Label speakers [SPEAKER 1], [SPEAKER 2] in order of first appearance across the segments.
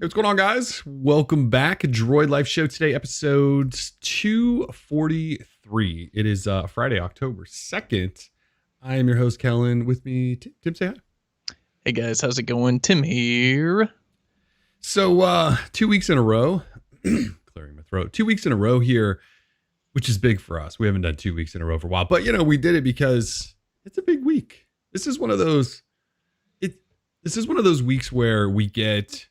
[SPEAKER 1] Hey, what's going on, guys? Welcome back. Droid Life Show today, episode 243. It is Friday, October 2nd. I am your host, Kellen. With me, Tim, say hi.
[SPEAKER 2] Hey, guys. How's it going? Tim here.
[SPEAKER 1] So, 2 weeks in a row, clearing my throat, 2 weeks in a row here, which is big for us. We haven't done 2 weeks in a row for a while, but, we did it because it's a big week. This is one of those, this is one of those weeks where we get...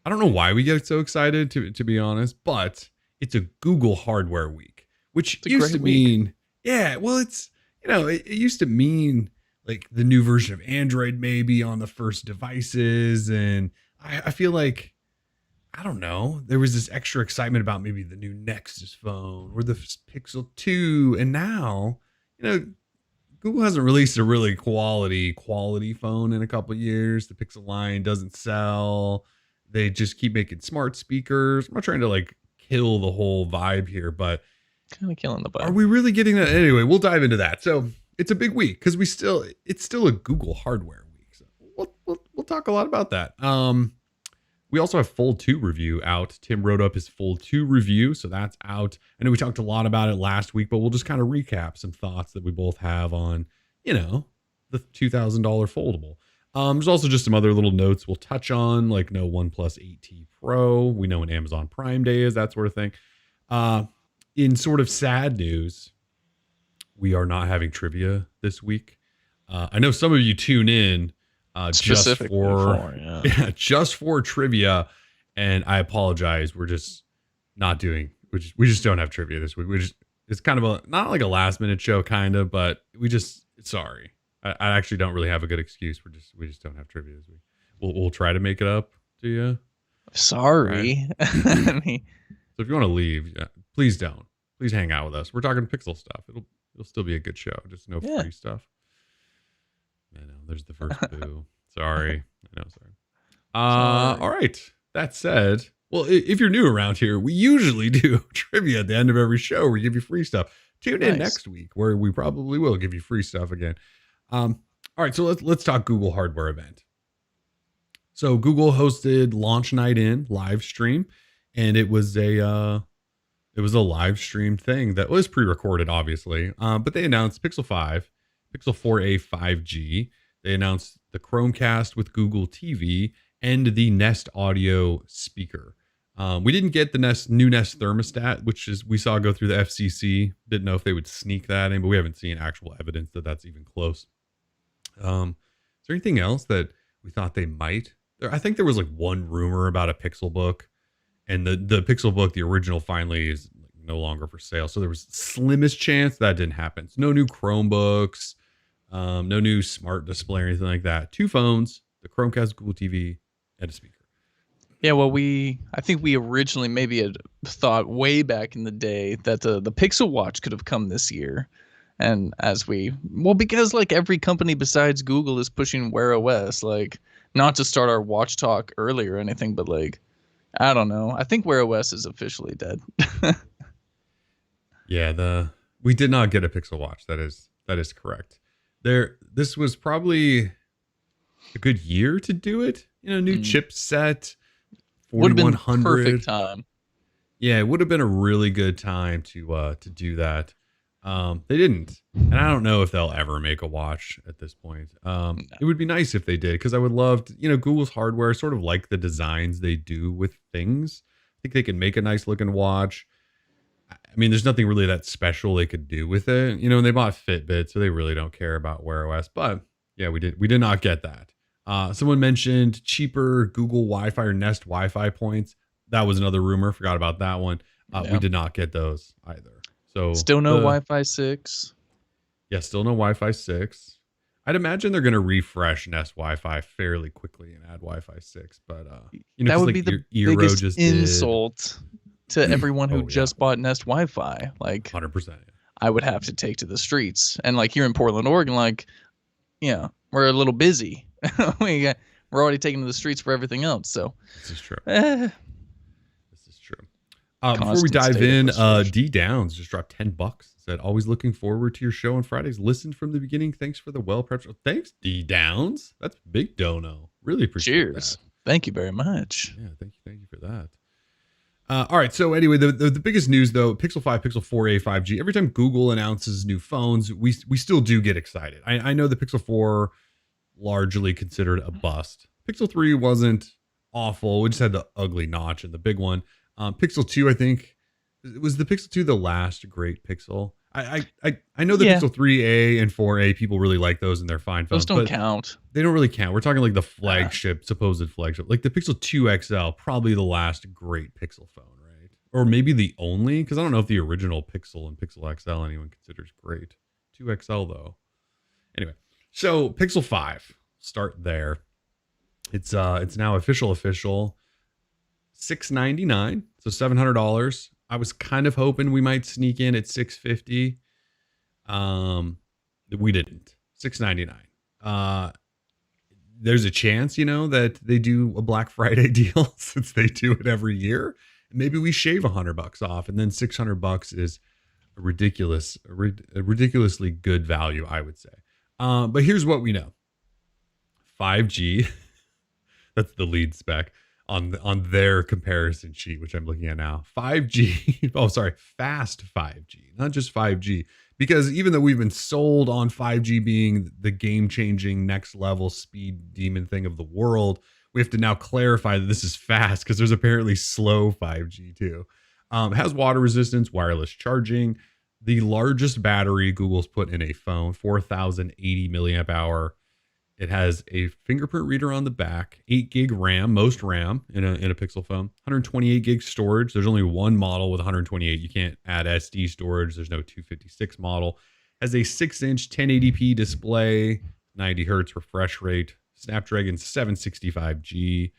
[SPEAKER 1] I don't know why we get so excited, to be honest, but it's a Google hardware week, which used to mean, it used to mean like the new version of Android maybe on the first devices. And I feel like, I don't know, there was this extra excitement about maybe the new Nexus phone or the Pixel 2. And now, Google hasn't released a really quality phone in a couple of years. The Pixel line doesn't sell. They just keep making smart speakers. I'm not trying to kill the whole vibe here, but
[SPEAKER 2] kind of killing the vibe.
[SPEAKER 1] Are we really getting that? Anyway, we'll dive into that. So it's a big week because it's still a Google hardware week. So we'll talk a lot about that. We also have Fold 2 review out. Tim wrote up his Fold 2 review, so that's out. I know we talked a lot about it last week, but we'll just kind of recap some thoughts that we both have on, the $2,000 foldable. There's also just some other little notes we'll touch on, like no OnePlus 8T Pro. We know when Amazon Prime Day is, that sort of thing. In sort of sad news, we are not having trivia this week. I know some of you tune in just for trivia, and I apologize. We're just not doing. We just don't have trivia this week. It's kind of not like a last minute show, kind of, but sorry. I actually don't really have a good excuse. We just don't have trivia this week. We'll try to make it up to you.
[SPEAKER 2] Sorry.
[SPEAKER 1] Right? So if you want to leave, please don't. Please hang out with us. We're talking Pixel stuff. It'll still be a good show. Just no free stuff. I know. There's the first boo. Sorry. I know. Sorry. All right. That said, well, if you're new around here, we usually do trivia at the end of every show where we give you free stuff. Tune in next week where we probably will give you free stuff again. All right, so let's talk Google hardware event. So Google hosted Launch Night In live stream, and it was a live stream thing that was pre-recorded, obviously. But they announced Pixel 5, Pixel 4a 5G. They announced the Chromecast with Google TV and the Nest Audio speaker. We didn't get the new Nest thermostat, which we saw go through the FCC. Didn't know if they would sneak that in, but we haven't seen actual evidence that that's even close. Is there anything else that we thought they might? I think there was one rumor about a Pixel book, and the Pixel book, the original, finally is no longer for sale. So there was slimmest chance that didn't happen. So no new Chromebooks, no new smart display or anything like that. 2 phones, the Chromecast, Google TV, and a speaker.
[SPEAKER 2] Yeah, well, I think we originally maybe had thought way back in the day that the Pixel Watch could have come this year. And because every company besides Google is pushing Wear OS, not to start our watch talk early or anything, but I don't know. I think Wear OS is officially dead.
[SPEAKER 1] Yeah, we did not get a Pixel Watch. That is correct. This was probably a good year to do it. New chipset, 4100.
[SPEAKER 2] Would have been perfect time.
[SPEAKER 1] Yeah, it would have been a really good time to do that. They didn't, and I don't know if they'll ever make a watch at this point. No. It would be nice if they did, because I would love to, Google's hardware, sort of like the designs they do with things. I think they can make a nice looking watch. I mean, there's nothing really that special they could do with it, and they bought Fitbit, so they really don't care about Wear OS. But yeah, we did not get that. Someone mentioned cheaper Google Wi-Fi or Nest Wi-Fi points. That was another rumor. Forgot about that one. We did not get those either. So
[SPEAKER 2] still no Wi-Fi 6.
[SPEAKER 1] Yeah, still no Wi-Fi 6. I'd imagine they're going to refresh Nest Wi-Fi fairly quickly and add Wi-Fi 6. But
[SPEAKER 2] that would be the biggest insult to everyone who just bought Nest Wi-Fi.
[SPEAKER 1] 100%.
[SPEAKER 2] I would have to take to the streets. And here in Portland, Oregon, we're a little busy. We're already taking to the streets for everything else. So
[SPEAKER 1] this is true. Before we dive in, D Downs just dropped $10. Said, always looking forward to your show on Fridays. Listened from the beginning. Thanks for the well-prepped show. Thanks, D Downs. That's big dono. Really appreciate that.
[SPEAKER 2] Thank you very much.
[SPEAKER 1] Yeah, thank you for that. All right. So anyway, the biggest news though, Pixel 5, Pixel 4a, 5G. Every time Google announces new phones, we still do get excited. I know the Pixel 4 largely considered a bust. Pixel 3 wasn't awful. We just had the ugly notch and the big one. Pixel 2, I think, was the Pixel 2 the last great Pixel? I know the Pixel 3a and 4a, people really like those and they're fine phones.
[SPEAKER 2] Those don't count.
[SPEAKER 1] They don't really count. We're talking like the flagship, supposed flagship, like the Pixel 2 XL, probably the last great Pixel phone, right? Or maybe the only, because I don't know if the original Pixel and Pixel XL anyone considers great. 2 XL though. Anyway, so Pixel 5, start there. It's now official, $699, so $700. I was kind of hoping we might sneak in at $650. We didn't. $699. There's a chance, that they do a Black Friday deal since they do it every year. Maybe we shave $100 off, and then $600 is a ridiculously good value, I would say. But here's what we know: 5G. That's the lead spec on their comparison sheet, which I'm looking at now. 5G. Oh, sorry, fast 5G, not just 5G. Because even though we've been sold on 5G being the game-changing next level speed demon thing of the world, we have to now clarify that this is fast because there's apparently slow 5G too. It has water resistance, wireless charging, the largest battery Google's put in a phone, 4,080 milliamp hour. It has a fingerprint reader on the back, 8 gig RAM, most RAM in a Pixel phone, 128 gig storage. There's only one model with 128. You can't add SD storage. There's no 256 model. Has a 6-inch 1080p display, 90 hertz refresh rate, Snapdragon 765G,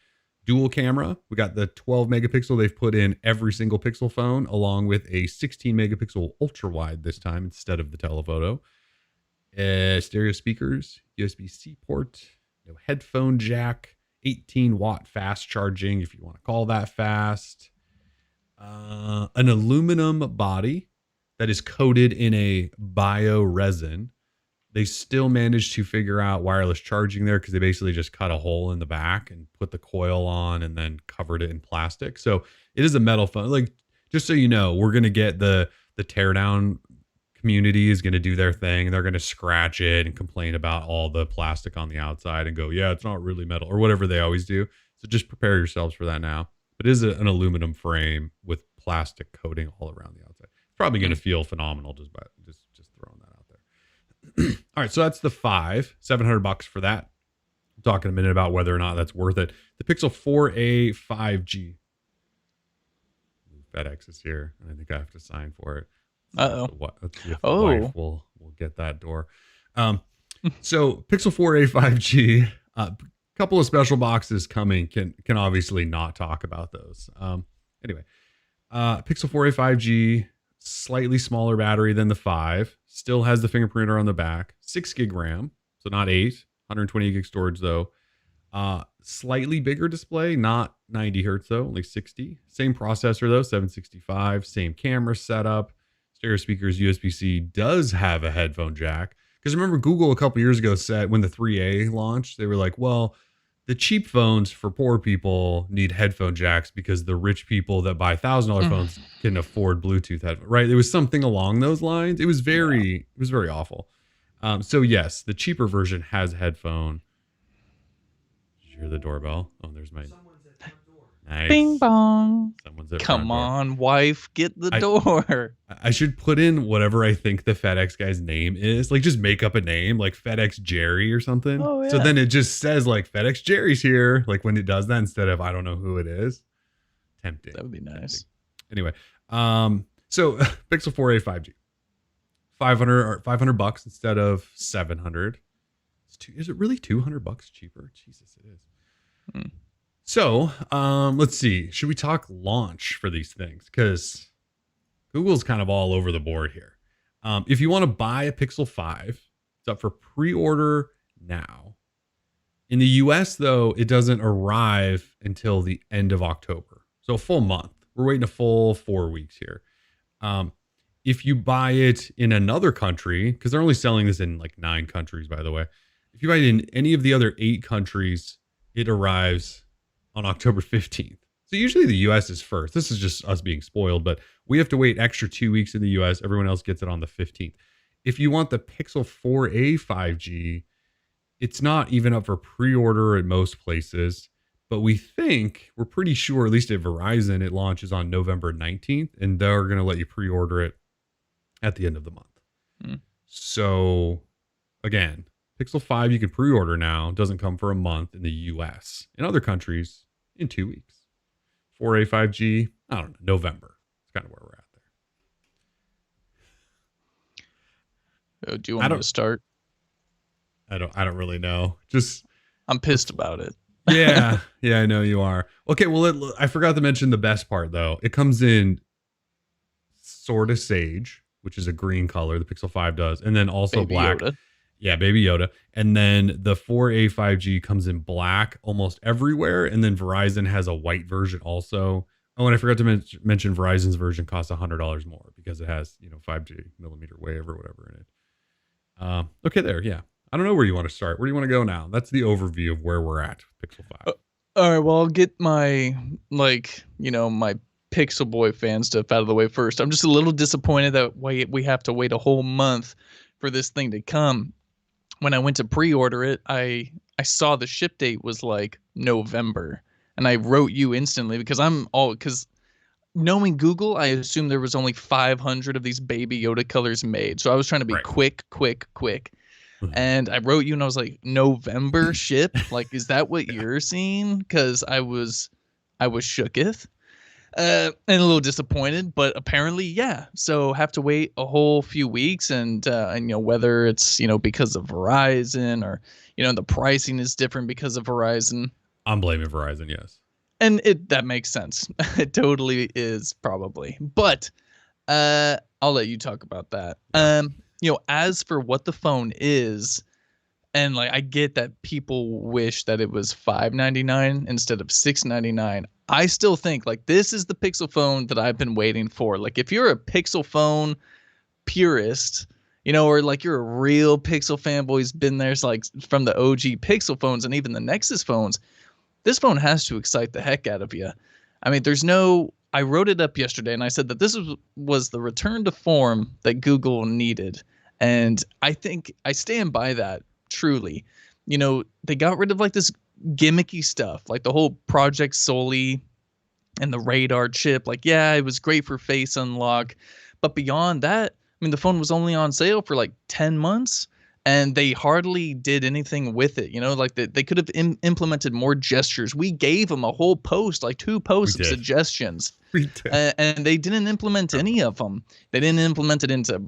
[SPEAKER 1] dual camera. We got the 12 megapixel they've put in every single Pixel phone, along with a 16 megapixel ultra wide this time instead of the telephoto. Stereo speakers, USB-C port, no headphone jack, 18 watt fast charging, if you want to call that fast. An aluminum body that is coated in a bio resin. They still managed to figure out wireless charging there because they basically just cut a hole in the back and put the coil on and then covered it in plastic. So it is a metal phone. Like, just so you know, we're going to get the teardown community is going to do their thing, and they're going to scratch it and complain about all the plastic on the outside and go, yeah, it's not really metal, or whatever they always do. So just prepare yourselves for that now. But it is an aluminum frame with plastic coating all around the outside. It's probably going to feel phenomenal just throwing that out there. All right, so that's the 5, $700 for that. We'll talk in a minute about whether or not that's worth it. The Pixel 4a 5G. FedEx is here, and I think I have to sign for it. Let's see if the wife will get that door. So Pixel 4a 5G, couple of special boxes coming. Can obviously not talk about those. Anyway, Pixel 4a 5G, slightly smaller battery than the 5, still has the fingerprint reader on the back, 6 gig RAM, so not 8, 128 gig storage though. Slightly bigger display, not 90 hertz though, only 60. Same processor though, 765. Same camera setup. Stereo speakers, USB-C, does have a headphone jack. Because remember, Google a couple years ago said when the 3A launched, they were like, well, the cheap phones for poor people need headphone jacks because the rich people that buy $1,000 phones can afford Bluetooth headphones, right? It was something along those lines. It was very awful. So yes, the cheaper version has a headphone. Did you hear the doorbell? Oh, there's my... Nice.
[SPEAKER 2] Bing bong.
[SPEAKER 1] Someone's at
[SPEAKER 2] Come on, wife, get the door.
[SPEAKER 1] I should put in whatever I think the FedEx guy's name is. Like, just make up a name, like FedEx Jerry or something.
[SPEAKER 2] Oh, yeah.
[SPEAKER 1] So then it just says like FedEx Jerry's here. Like when it does that instead of I don't know who it is. Tempting.
[SPEAKER 2] That would be nice.
[SPEAKER 1] Anyway, so Pixel 4a 5G, $500 instead of $700. Is it really $200 cheaper? Jesus, it is. So, let's see. Should we talk launch for these things? Because Google's kind of all over the board here. If you want to buy a Pixel 5, it's up for pre-order now. In the US, though, it doesn't arrive until the end of October. So a full month. We're waiting a full 4 weeks here. If you buy it in another country, because they're only selling this in like 9 countries, by the way. If you buy it in any of the other 8 countries, it arrives on October 15th. So usually the US is first. This is just us being spoiled, but we have to wait extra 2 weeks in the US. Everyone else gets it on the 15th. If you want the Pixel 4a 5G, it's not even up for pre-order at most places, but we're pretty sure, at least at Verizon, it launches on November 19th, and they're going to let you pre-order it at the end of the month. So again, Pixel 5 you can pre-order now. It doesn't come for a month in the US. In other countries, in 2 weeks. 4A 5G, I don't know, November. It's kind of where we're at there.
[SPEAKER 2] Do you want me to start?
[SPEAKER 1] I don't really know.
[SPEAKER 2] I'm pissed about it.
[SPEAKER 1] yeah, I know you are. Okay, well, I forgot to mention the best part though. It comes in sort of sage, which is a green color. The Pixel 5 does, and then also
[SPEAKER 2] Baby
[SPEAKER 1] black.
[SPEAKER 2] Yoda.
[SPEAKER 1] Yeah, Baby Yoda. And then the 4A 5G comes in black almost everywhere, and then Verizon has a white version also. Oh, and I forgot to mention Verizon's version costs $100 more because it has 5G millimeter wave or whatever in it. Okay, there, yeah. I don't know where you want to start. Where do you want to go now? That's the overview of where we're at, Pixel 5.
[SPEAKER 2] All right, well, I'll get my, my Pixel Boy fan stuff out of the way first. I'm just a little disappointed that we have to wait a whole month for this thing to come. When I went to pre-order it, I saw the ship date was like November, and I wrote you instantly because knowing Google, I assumed there was only 500 of these Baby Yoda colors made. So I was trying to be quick. And I wrote you and I was like, November ship? Like, is that what you're seeing? Because I was shooketh. And a little disappointed, but apparently, yeah. So have to wait a whole few weeks, and whether it's because of Verizon or the pricing is different because of Verizon.
[SPEAKER 1] I'm blaming Verizon, yes.
[SPEAKER 2] And that makes sense. It totally is probably, but I'll let you talk about that. As for what the phone is, and like I get that people wish that it was $599 instead of $699. I still think like this is the Pixel phone that I've been waiting for. Like if you're a Pixel phone purist, or like you're a real Pixel fanboy who's been there like from the OG Pixel phones and even the Nexus phones, this phone has to excite the heck out of you. I mean, I wrote it up yesterday and I said that this was the return to form that Google needed. And I think I stand by that truly. They got rid of like this gimmicky stuff, like the whole Project Soli and the radar chip. Like, yeah, it was great for face unlock. But beyond that, I mean, the phone was only on sale for like 10 months. And they hardly did anything with it, like they could have implemented more gestures. We gave them a whole post, like 2 posts of suggestions, and they didn't implement any of them. They didn't implement it into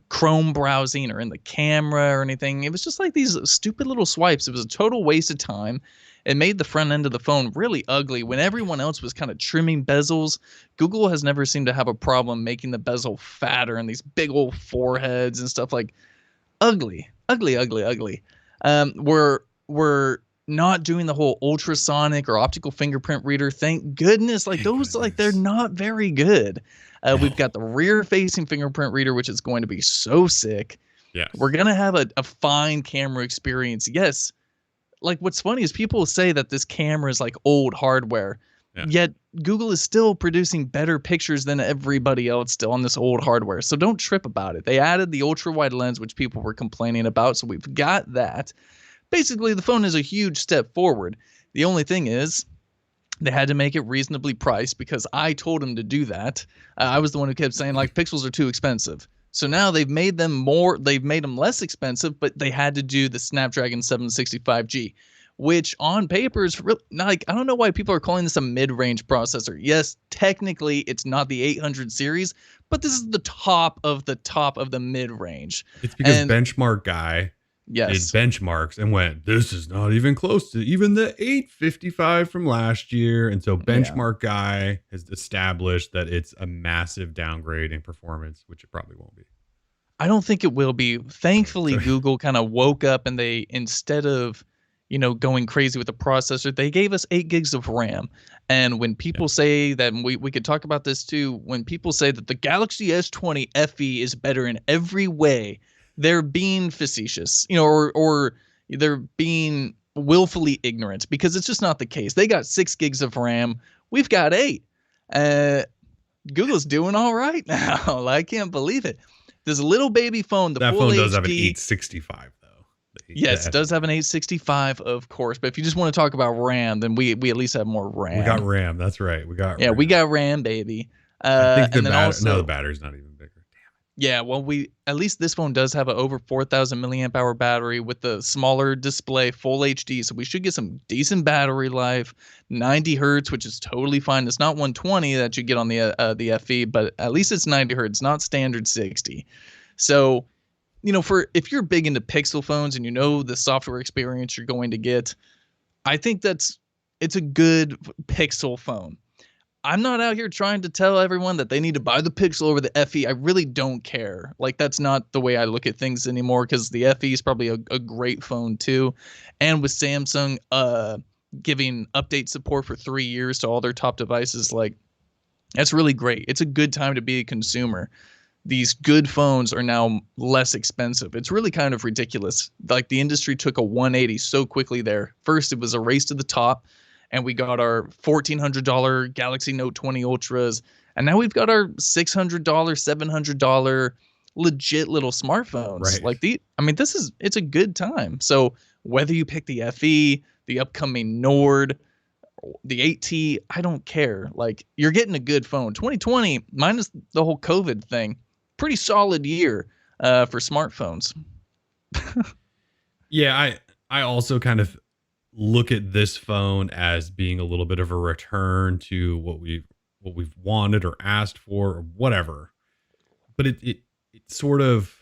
[SPEAKER 2] Chrome browsing or in the camera or anything. It was just like these stupid little swipes. It was a total waste of time. It made the front end of the phone really ugly when everyone else was kind of trimming bezels. Google has never seemed to have a problem making the bezel fatter and these big old foreheads and stuff like ugly. We're not doing the whole ultrasonic or optical fingerprint reader. Thank goodness. Like those, like they're not very good. We've got the rear facing fingerprint reader, which is going to be so sick.
[SPEAKER 1] Yes.
[SPEAKER 2] We're going to have a fine camera experience. Yes. Like what's funny is people say that this camera is like old hardware. Yeah. Yet Google is still producing better pictures than everybody else still on this old hardware. So don't trip about it. They added the ultra wide lens, which people were complaining about. So we've got that. Basically, the phone is a huge step forward. The only thing is they had to make it reasonably priced because I told them to do that. I was the one who kept saying like pixels are too expensive. So now they've made them less expensive, but they had to do the Snapdragon 765G. Which on paper is really, like, I don't know why people are calling this a mid-range processor. Yes, technically it's not the 800 series, but this is the top of the mid-range.
[SPEAKER 1] It's because Benchmark guy did benchmarks and went, this is not even close to even the 855 from last year. And so Benchmark guy has established that it's a massive downgrade in performance, which it probably won't be.
[SPEAKER 2] I don't think it will be. Thankfully, Google kind of woke up and they, instead of going crazy with the processor, they gave us 8 gigs of RAM. And when people say that, we could talk about this too, when people say that the Galaxy S20 FE is better in every way, they're being facetious, or they're being willfully ignorant, because it's just not the case. They got 6 gigs of RAM. We've got 8. Google's doing all right now. I can't believe it. This little baby phone, the
[SPEAKER 1] that
[SPEAKER 2] full
[SPEAKER 1] phone
[SPEAKER 2] HD,
[SPEAKER 1] does have an 865 though.
[SPEAKER 2] Yes, it does have an 865, of course. But if you just want to talk about RAM, then we at least have more RAM.
[SPEAKER 1] We got RAM. That's right. We got
[SPEAKER 2] RAM.
[SPEAKER 1] We
[SPEAKER 2] got RAM, baby.
[SPEAKER 1] I think the battery's not even bigger. Damn it.
[SPEAKER 2] Yeah, well, at least this phone does have an over 4,000 milliamp hour battery with the smaller display, full HD. So we should get some decent battery life. 90 hertz, which is totally fine. It's not 120 that you get on the FE, but at least it's 90 hertz, not standard 60. So, if you're big into Pixel phones and the software experience you're going to get, I think it's a good Pixel phone. I'm not out here trying to tell everyone that they need to buy the Pixel over the FE. I really don't care. That's not the way I look at things anymore, because the FE is probably a great phone too. And with Samsung giving update support for 3 years to all their top devices, that's really great. It's a good time to be a consumer. These good phones are now less expensive. It's really kind of ridiculous. The industry took a 180 so quickly there. First, it was a race to the top, and we got our $1,400 Galaxy Note 20 Ultras, and now we've got our $600, $700 legit little smartphones.
[SPEAKER 1] Right.
[SPEAKER 2] It's a good time. So whether you pick the FE, the upcoming Nord, the AT, I don't care. You're getting a good phone. 2020, minus the whole COVID thing, pretty solid year for smartphones.
[SPEAKER 1] Yeah, I also kind of look at this phone as being a little bit of a return to what we've wanted or asked for or whatever. But it sort of,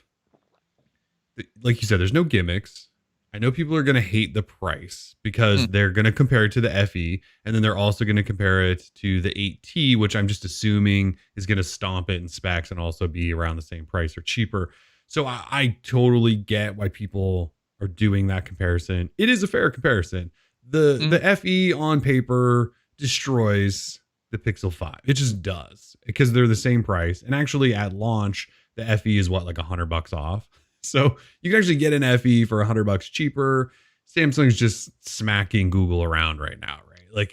[SPEAKER 1] like you said, there's no gimmicks. I know people are going to hate the price because they're going to compare it to the FE, and then they're also going to compare it to the 8T, which I'm just assuming is going to stomp it in specs and also be around the same price or cheaper. So I totally get why people are doing that comparison. It is a fair comparison. The FE on paper destroys the Pixel 5. It just does, because they're the same price. And actually at launch, the FE is like $100 off. So you can actually get an FE for $100 cheaper. Samsung's just smacking Google around right now, right?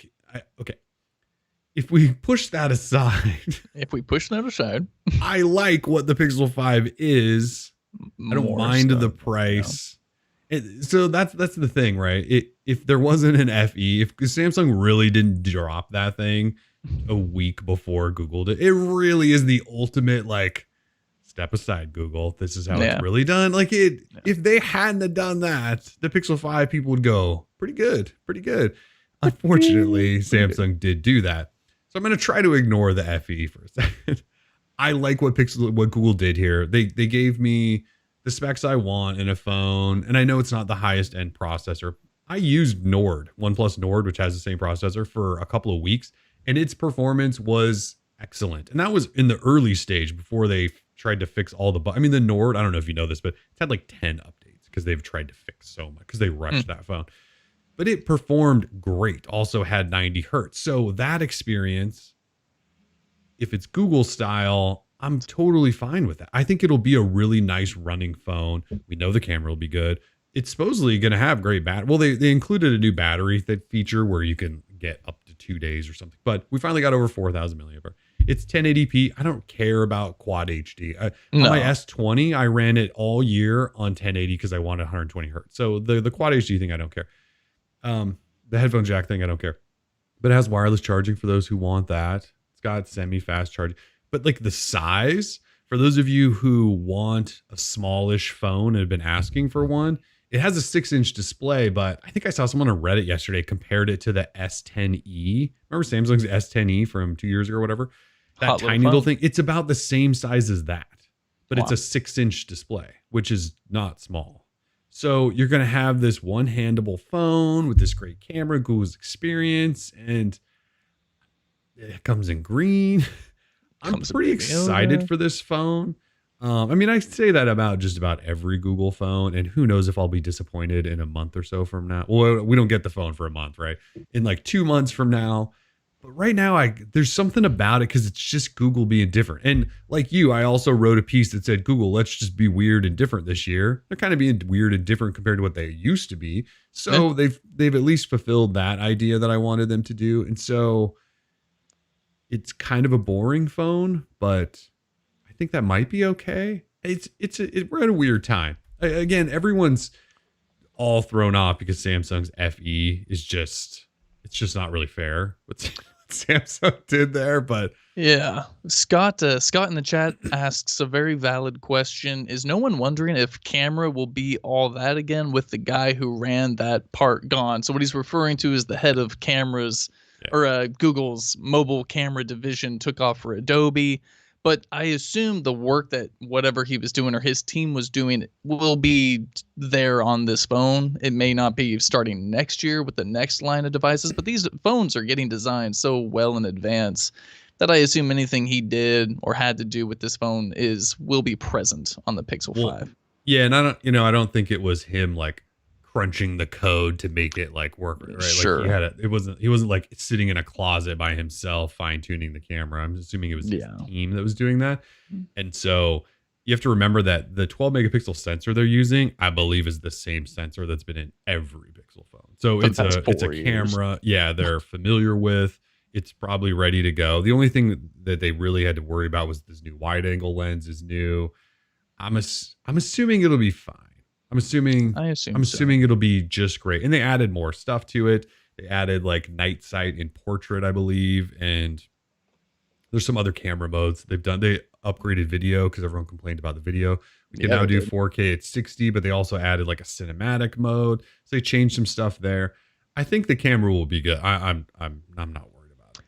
[SPEAKER 1] Okay. If we push that aside, I like what the Pixel 5 is. I don't mind the price. So that's the thing, right? If there wasn't an FE, if Samsung really didn't drop that thing a week before Google did, it really is the ultimate step aside, Google. This is how it's really done. If they hadn't have done that, the Pixel 5 people would go pretty good. Unfortunately, Samsung did do that. So I'm going to try to ignore the FE for a second. I like what Google did here. They gave me the specs I want in a phone, and I know it's not the highest end processor. I used OnePlus Nord, which has the same processor, for a couple of weeks, and its performance was excellent. And that was in the early stage before they tried to fix all the bugs. The Nord, I don't know if you know this, but it's had 10 updates because they've tried to fix so much because they rushed that phone. But it performed great. Also had 90 hertz. So that experience, if it's Google style, I'm totally fine with that. I think it'll be a really nice running phone. We know the camera will be good. It's supposedly going to have great battery. Well, they included a new battery feature where you can get up to 2 days or something. But we finally got over 4,000 milliamp hour. It's 1080p. I don't care about quad HD. On my S20, I ran it all year on 1080 because I wanted 120 hertz. So the quad HD thing, I don't care. The headphone jack thing, I don't care. But it has wireless charging for those who want that. It's got semi-fast charging. But the size, for those of you who want a smallish phone and have been asking for one, it has a 6-inch display, but I think I saw someone on Reddit yesterday compared it to the S10e. Remember Samsung's S10e from 2 years ago or whatever? That tiny little thing. It's about the same size as that, but it's a 6-inch display, which is not small. So you're going to have this one-handable phone with this great camera, Google's experience, and it comes in green. I'm pretty excited for this phone. I say that about just about every Google phone, and who knows if I'll be disappointed in a month or so from now. Well, we don't get the phone for a month, right? In 2 months from now, But right now, there's something about it because it's just Google being different. And like you, I also wrote a piece that said, Google, let's just be weird and different this year. They're kind of being weird and different compared to what they used to be. So they've at least fulfilled that idea that I wanted them to do. And so it's kind of a boring phone, but I think that might be okay. We're at a weird time. Again, everyone's all thrown off because Samsung's FE is just not really fair. What Samsung did there, but
[SPEAKER 2] yeah. Scott in the chat asks a very valid question. Is no one wondering if camera will be all that again with the guy who ran that part gone? So what he's referring to is the head of cameras or Google's mobile camera division took off for Adobe. But I assume the work that whatever he was doing or his team was doing will be there on this phone. It may not be starting next year with the next line of devices, but these phones are getting designed so well in advance that I assume anything he did or had to do with this phone will be present on the Pixel 5.
[SPEAKER 1] Yeah, and I don't think it was him like crunching the code to make it like work, right?
[SPEAKER 2] Sure.
[SPEAKER 1] Like he wasn't like sitting in a closet by himself fine tuning the camera. I'm assuming it was his team that was doing that. And so you have to remember that the 12 megapixel sensor they're using, I believe, is the same sensor that's been in every Pixel phone. So it's a camera, they're familiar with. It's probably ready to go. The only thing that they really had to worry about was this new wide angle lens is new. I'm assuming it'll be fine. I'm assuming it'll be just great. And they added more stuff to it. They added like night sight and portrait, I believe. And there's some other camera modes they upgraded video because everyone complained about the video. We can now do 4K at 60, but they also added like a cinematic mode. So they changed some stuff there. I think the camera will be good. I'm not worried about it.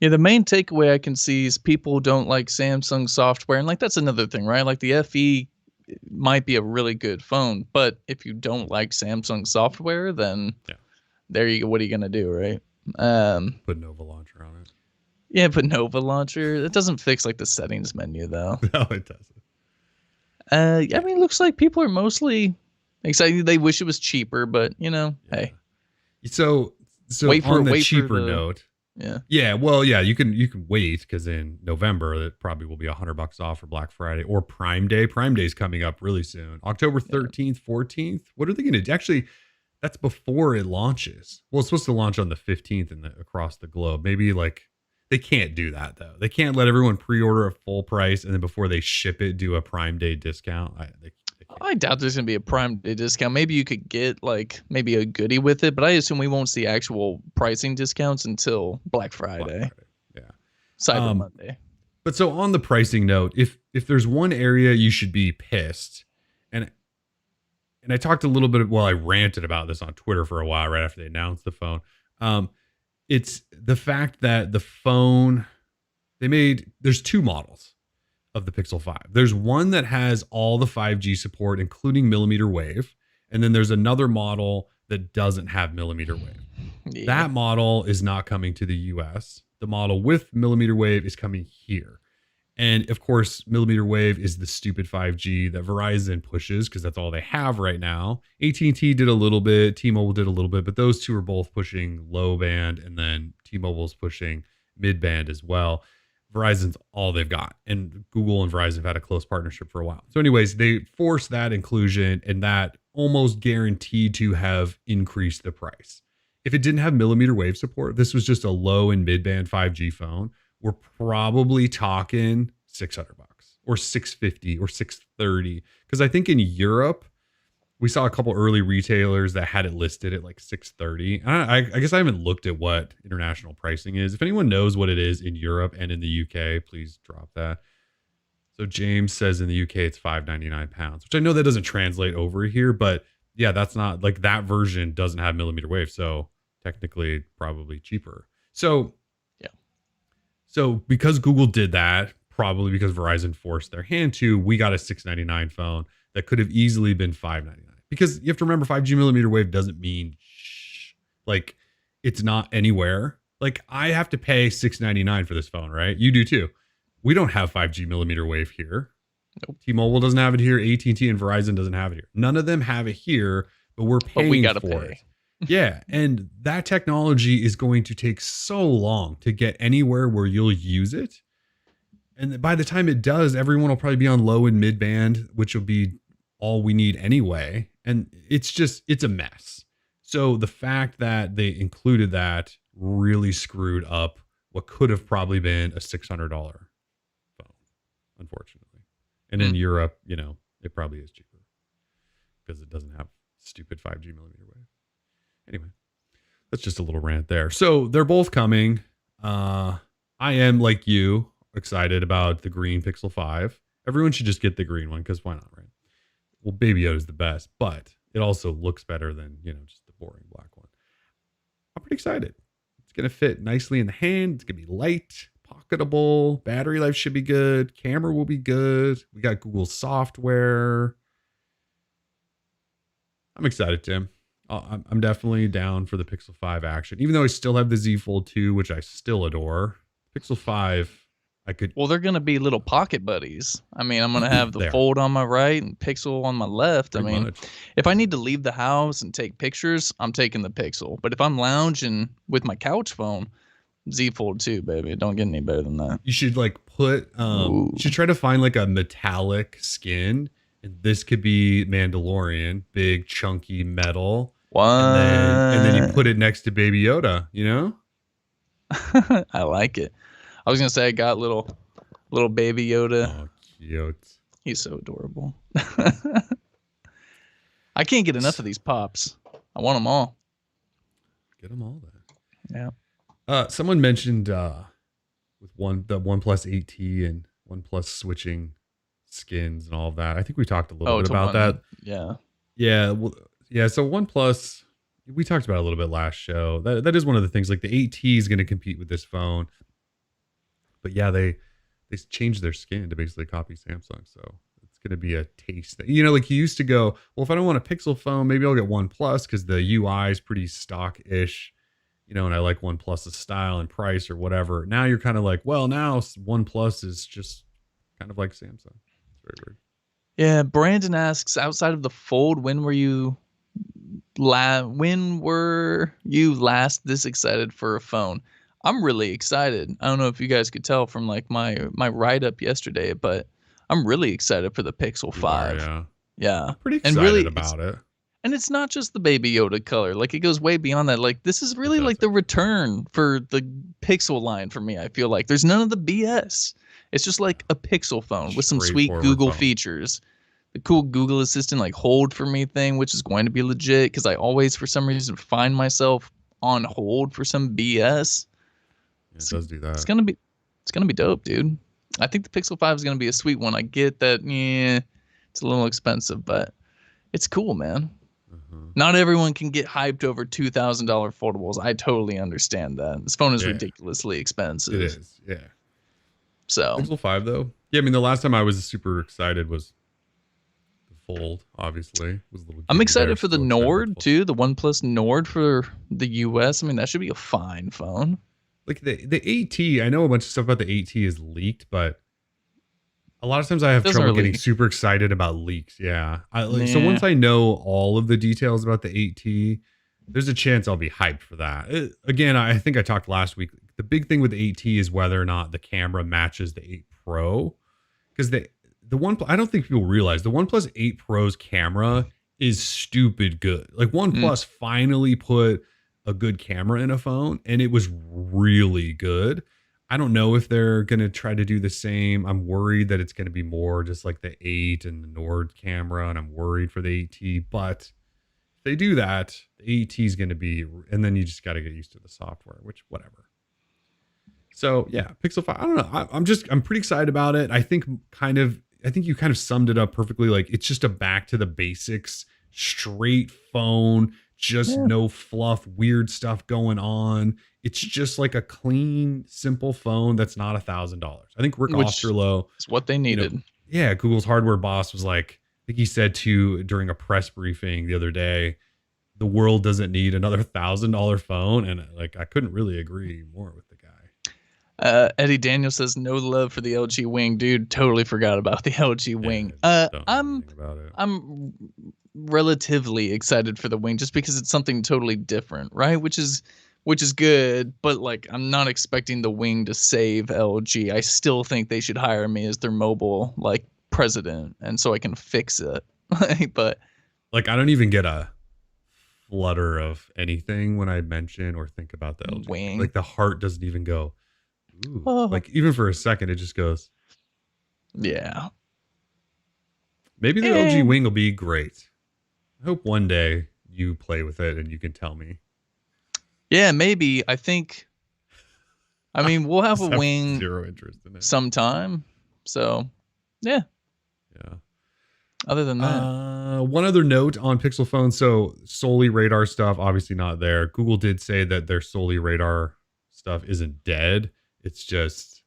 [SPEAKER 2] Yeah, the main takeaway I can see is people don't like Samsung software. And like that's another thing, right? Like the FE might be a really good phone, but if you don't like Samsung software, then there you go. What are you gonna do, right?
[SPEAKER 1] Put Nova Launcher on it.
[SPEAKER 2] Yeah, but Nova Launcher, it doesn't fix like the settings menu though.
[SPEAKER 1] No, it doesn't.
[SPEAKER 2] I mean, it looks like people are mostly excited. They wish it was cheaper, but hey.
[SPEAKER 1] So on the cheaper note. Yeah. Well, you can wait because in November it probably will be $100 off for Black Friday or Prime Day. Prime Day is coming up really soon. October 13th, 14th. What are they going to do? Actually, that's before it launches. Well, it's supposed to launch on the 15th across the globe. Maybe like they can't do that though. They can't let everyone pre-order at full price and then before they ship it, do a Prime Day discount.
[SPEAKER 2] I doubt there's going to be a Prime Day discount. Maybe you could get like maybe a goodie with it, but I assume we won't see actual pricing discounts until Black Friday. Cyber Monday.
[SPEAKER 1] But so on the pricing note, if there's one area you should be pissed, and I talked a little bit, I ranted about this on Twitter for a while right after they announced the phone. It's the fact that the phone there's two models of the Pixel 5. There's one that has all the 5G support, including millimeter wave. And then there's another model that doesn't have millimeter wave. Yeah. That model is not coming to the US. The model with millimeter wave is coming here. And of course, millimeter wave is the stupid 5G that Verizon pushes because that's all they have right now. AT&T did a little bit, T-Mobile did a little bit, but those two are both pushing low band, and then T-Mobile's pushing mid band as well. Verizon's all they've got, and Google and Verizon have had a close partnership for a while. So anyways, they forced that inclusion, and that almost guaranteed to have increased the price. If it didn't have millimeter wave support, this was just a low and mid band 5G phone, we're probably talking $600 or $650 or $630. Because I think in Europe, we saw a couple early retailers that had it listed at like $630. I guess I haven't looked at what international pricing is. If anyone knows what it is in Europe and in the UK, please drop that. So James says in the UK it's £599, which I know that doesn't translate over here, but yeah, that's not like that version doesn't have millimeter wave, so technically probably cheaper. So So because Google did that, probably because Verizon forced their hand to, we got a $699 phone that could have easily been $599. Because you have to remember 5G millimeter wave doesn't mean like it's not anywhere. Like I have to pay $699 for this phone, right? You do too. We don't have 5G millimeter wave here. Nope. T-Mobile doesn't have it here. AT&T and Verizon doesn't have it here. None of them have it here, but we're paying for it. Yeah, and that technology is going to take so long to get anywhere where you'll use it. And by the time it does, everyone will probably be on low and mid band, which will be all we need anyway. And it's a mess. So the fact that they included that really screwed up what could have probably been a $600 phone, unfortunately. And in Europe, it probably is cheaper because it doesn't have stupid 5G millimeter wave. Anyway, that's just a little rant there. So they're both coming. I am, like you, excited about the green Pixel 5. Everyone should just get the green one because why not, right? Well, Baby Yoda is the best, but it also looks better than, just the boring black one. I'm pretty excited. It's going to fit nicely in the hand. It's going to be light, pocketable. Battery life should be good. Camera will be good. We got Google software. I'm excited, Tim. I'm definitely down for the Pixel 5 action, even though I still have the Z Fold 2, which I still adore. Pixel 5,
[SPEAKER 2] Well, they're going to be little pocket buddies. I mean, I'm going to have the Fold on my right and Pixel on my left.
[SPEAKER 1] Pretty much.
[SPEAKER 2] If I need to leave the house and take pictures, I'm taking the Pixel. But if I'm lounging with my couch phone, Z Fold 2, baby. Don't get any better than that.
[SPEAKER 1] You should you should try to find like a metallic skin. And this could be Mandalorian, big chunky metal.
[SPEAKER 2] What?
[SPEAKER 1] And then you put it next to Baby Yoda,
[SPEAKER 2] I like it. I was gonna say I got little Baby Yoda.
[SPEAKER 1] Oh, cute.
[SPEAKER 2] He's so adorable. I can't get enough of these pops. I want them all.
[SPEAKER 1] Get them all then.
[SPEAKER 2] Yeah.
[SPEAKER 1] Someone mentioned with the OnePlus 8T and OnePlus switching skins and all of that. I think we talked a little bit about that.
[SPEAKER 2] Yeah.
[SPEAKER 1] Yeah. Well, yeah. So OnePlus, we talked about it a little bit last show. That is one of the things. Like the 8T is going to compete with this phone, but yeah, they changed their skin to basically copy Samsung. So it's going to be a taste that, like you used to go, well, if I don't want a Pixel phone, maybe I'll get OnePlus because the UI is pretty stock-ish, and I like OnePlus's style and price or whatever. Now you're kind of like, well, now OnePlus is just kind of like Samsung. It's very weird.
[SPEAKER 2] Yeah, Brandon asks, outside of the Fold, when were you last this excited for a phone? I'm really excited. I don't know if you guys could tell from like my write-up yesterday, but I'm really excited for the Pixel 5. Yeah.
[SPEAKER 1] I'm pretty excited about it.
[SPEAKER 2] And it's not just the Baby Yoda color. Like, it goes way beyond that. Like, this is really like the return for the Pixel line for me, I feel like. There's none of the BS. It's just like a Pixel phone with some sweet Google features. The cool Google Assistant, like, hold for me thing, which is going to be legit because I always, for some reason, find myself on hold for some BS.
[SPEAKER 1] It does do that.
[SPEAKER 2] It's gonna be dope, dude. I think the Pixel 5 is gonna be a sweet one. I get that, it's a little expensive, but it's cool, man. Not everyone can get hyped over $2,000 foldables. I totally understand that. This phone is ridiculously expensive.
[SPEAKER 1] It is, yeah.
[SPEAKER 2] So
[SPEAKER 1] Pixel 5 though, yeah. I mean, the last time I was super excited was the Fold. Obviously, was a little.
[SPEAKER 2] I'm excited for the Nord too. The OnePlus Nord for the US. I mean, that should be a fine phone.
[SPEAKER 1] Like the AT, I know a bunch of stuff about the AT is leaked, but a lot of times I have trouble getting super excited about leaks. Yeah. So once I know all of the details about the AT, there's a chance I'll be hyped for that. Again, I think I talked last week. The big thing with the AT is whether or not the camera matches the 8 Pro. Because the I don't think people realize the OnePlus 8 Pro's camera is stupid good. Like OnePlus finally put a good camera in a phone and it was really good. I don't know if they're going to try to do the same. I'm worried that it's going to be more just like the 8 and the Nord camera, and I'm worried for the AT, but if they do that, the AT is going to be, and then you just got to get used to the software, which whatever. So yeah, Pixel 5, I don't know. I'm pretty excited about it. I think you kind of summed it up perfectly. Like, it's just a back to the basics, straight phone, just no fluff, weird stuff going on. It's just like a clean, simple phone that's not $1,000. I think Rick Osterloh,
[SPEAKER 2] it's what they needed.
[SPEAKER 1] Google's hardware boss was like, I think he said during a press briefing the other day, the world doesn't need another $1,000 phone. And like, I couldn't really agree more with the guy.
[SPEAKER 2] Eddie Daniel says no love for the LG Wing, dude. Totally forgot about the LG Wing.
[SPEAKER 1] Don't know anything about it.
[SPEAKER 2] I'm relatively excited for the Wing just because it's something totally different, right? Which is good, but like I'm not expecting the Wing to save LG. I still think they should hire me as their mobile like president, and so I can fix it. But
[SPEAKER 1] like I don't even get a flutter of anything when I mention or think about the LG
[SPEAKER 2] Wing.
[SPEAKER 1] Like the heart doesn't even go. Ooh. Like even for a second, it just goes.
[SPEAKER 2] Yeah.
[SPEAKER 1] Maybe the LG Wing will be great. I hope one day you play with it and you can tell me.
[SPEAKER 2] Yeah, maybe. I mean, we'll have a Wing
[SPEAKER 1] zero interest in it
[SPEAKER 2] sometime. So, yeah.
[SPEAKER 1] Yeah.
[SPEAKER 2] Other than that,
[SPEAKER 1] one other note on Pixel phones. So solely radar stuff, obviously not there. Google did say that their solely radar stuff isn't dead. It's just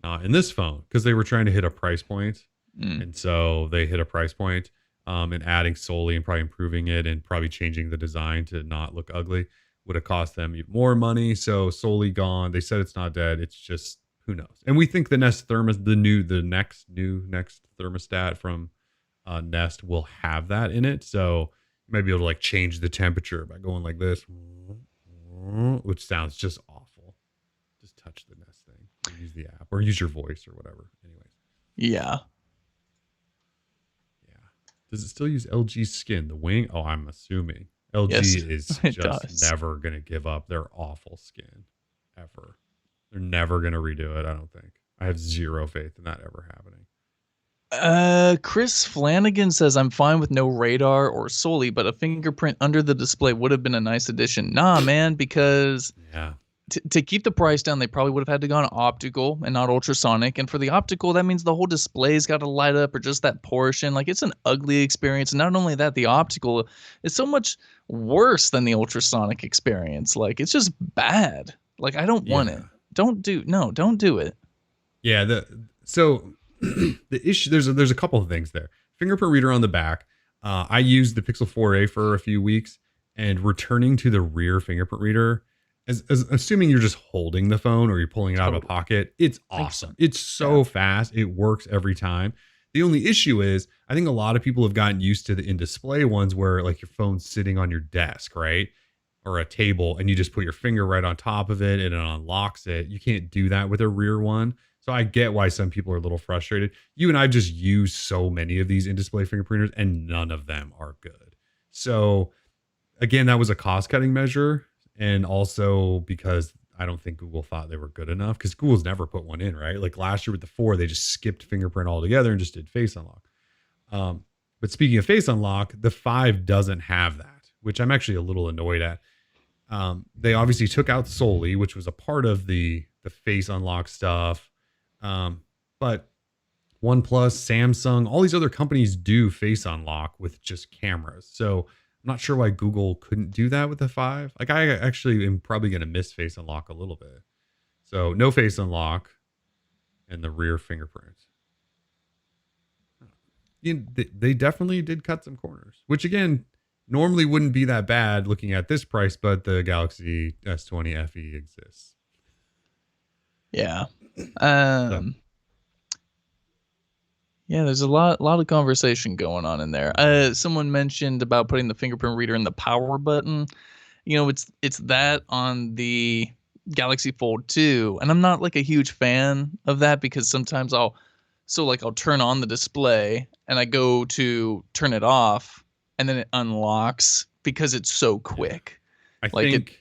[SPEAKER 1] not in this phone because they were trying to hit a price point. And so they hit a price point and adding solely and probably improving it and probably changing the design to not look ugly would have cost them more money. So solely gone. They said it's not dead. It's just, who knows? And we think the Nest the next thermostat from Nest will have that in it. So you might be able to like change the temperature by going like this, which sounds just awful. Just touch the Nest thing, or use the app, or use your voice or whatever. Anyways.
[SPEAKER 2] Yeah.
[SPEAKER 1] Does it still use LG skin? The Wing? Oh, I'm assuming LG is just never going to give up their awful skin ever. They're never going to redo it. I don't think. I have zero faith in that ever happening.
[SPEAKER 2] Chris Flanagan says I'm fine with no radar or solely, but a fingerprint under the display would have been a nice addition. Nah, man, because to keep the price down, they probably would have had to go on optical and not ultrasonic. And for the optical, that means the whole display's got to light up or just that portion. Like it's an ugly experience. And not only that, the optical is so much worse than the ultrasonic experience. Like it's just bad. Like I don't want it. Don't do it.
[SPEAKER 1] Yeah. So the issue, there's a couple of things there. Fingerprint reader on the back. I used the Pixel 4a for a few weeks, and returning to the rear fingerprint reader, as assuming you're just holding the phone or you're pulling it out of a pocket, it's awesome. It's so fast. It works every time. The only issue is I think a lot of people have gotten used to the in-display ones where like your phone's sitting on your desk, right? Or a table, and you just put your finger right on top of it and it unlocks it. You can't do that with a rear one. So I get why some people are a little frustrated. You and I just use so many of these in-display fingerprinters and none of them are good. So again, that was a cost-cutting measure. And also because I don't think Google thought they were good enough, because Google's never put one in, right? Like last year with the 4, they just skipped fingerprint altogether and just did face unlock. But speaking of face unlock, the 5 doesn't have that, which I'm actually a little annoyed at. They obviously took out solely, which was a part of the face unlock stuff. But OnePlus, Samsung, all these other companies do face unlock with just cameras. So I'm not sure why Google couldn't do that with the 5. Like I actually am probably going to miss face unlock a little bit. So no face unlock and the rear fingerprint. They definitely did cut some corners, which again, normally wouldn't be that bad looking at this price, but the Galaxy S20 FE exists.
[SPEAKER 2] Yeah. Yeah, there's a lot of conversation going on in there. Someone mentioned about putting the fingerprint reader in the power button. You know, it's that on the Galaxy Fold 2, and I'm not like a huge fan of that because sometimes I'll turn on the display and I go to turn it off and then it unlocks because it's so quick.
[SPEAKER 1] I think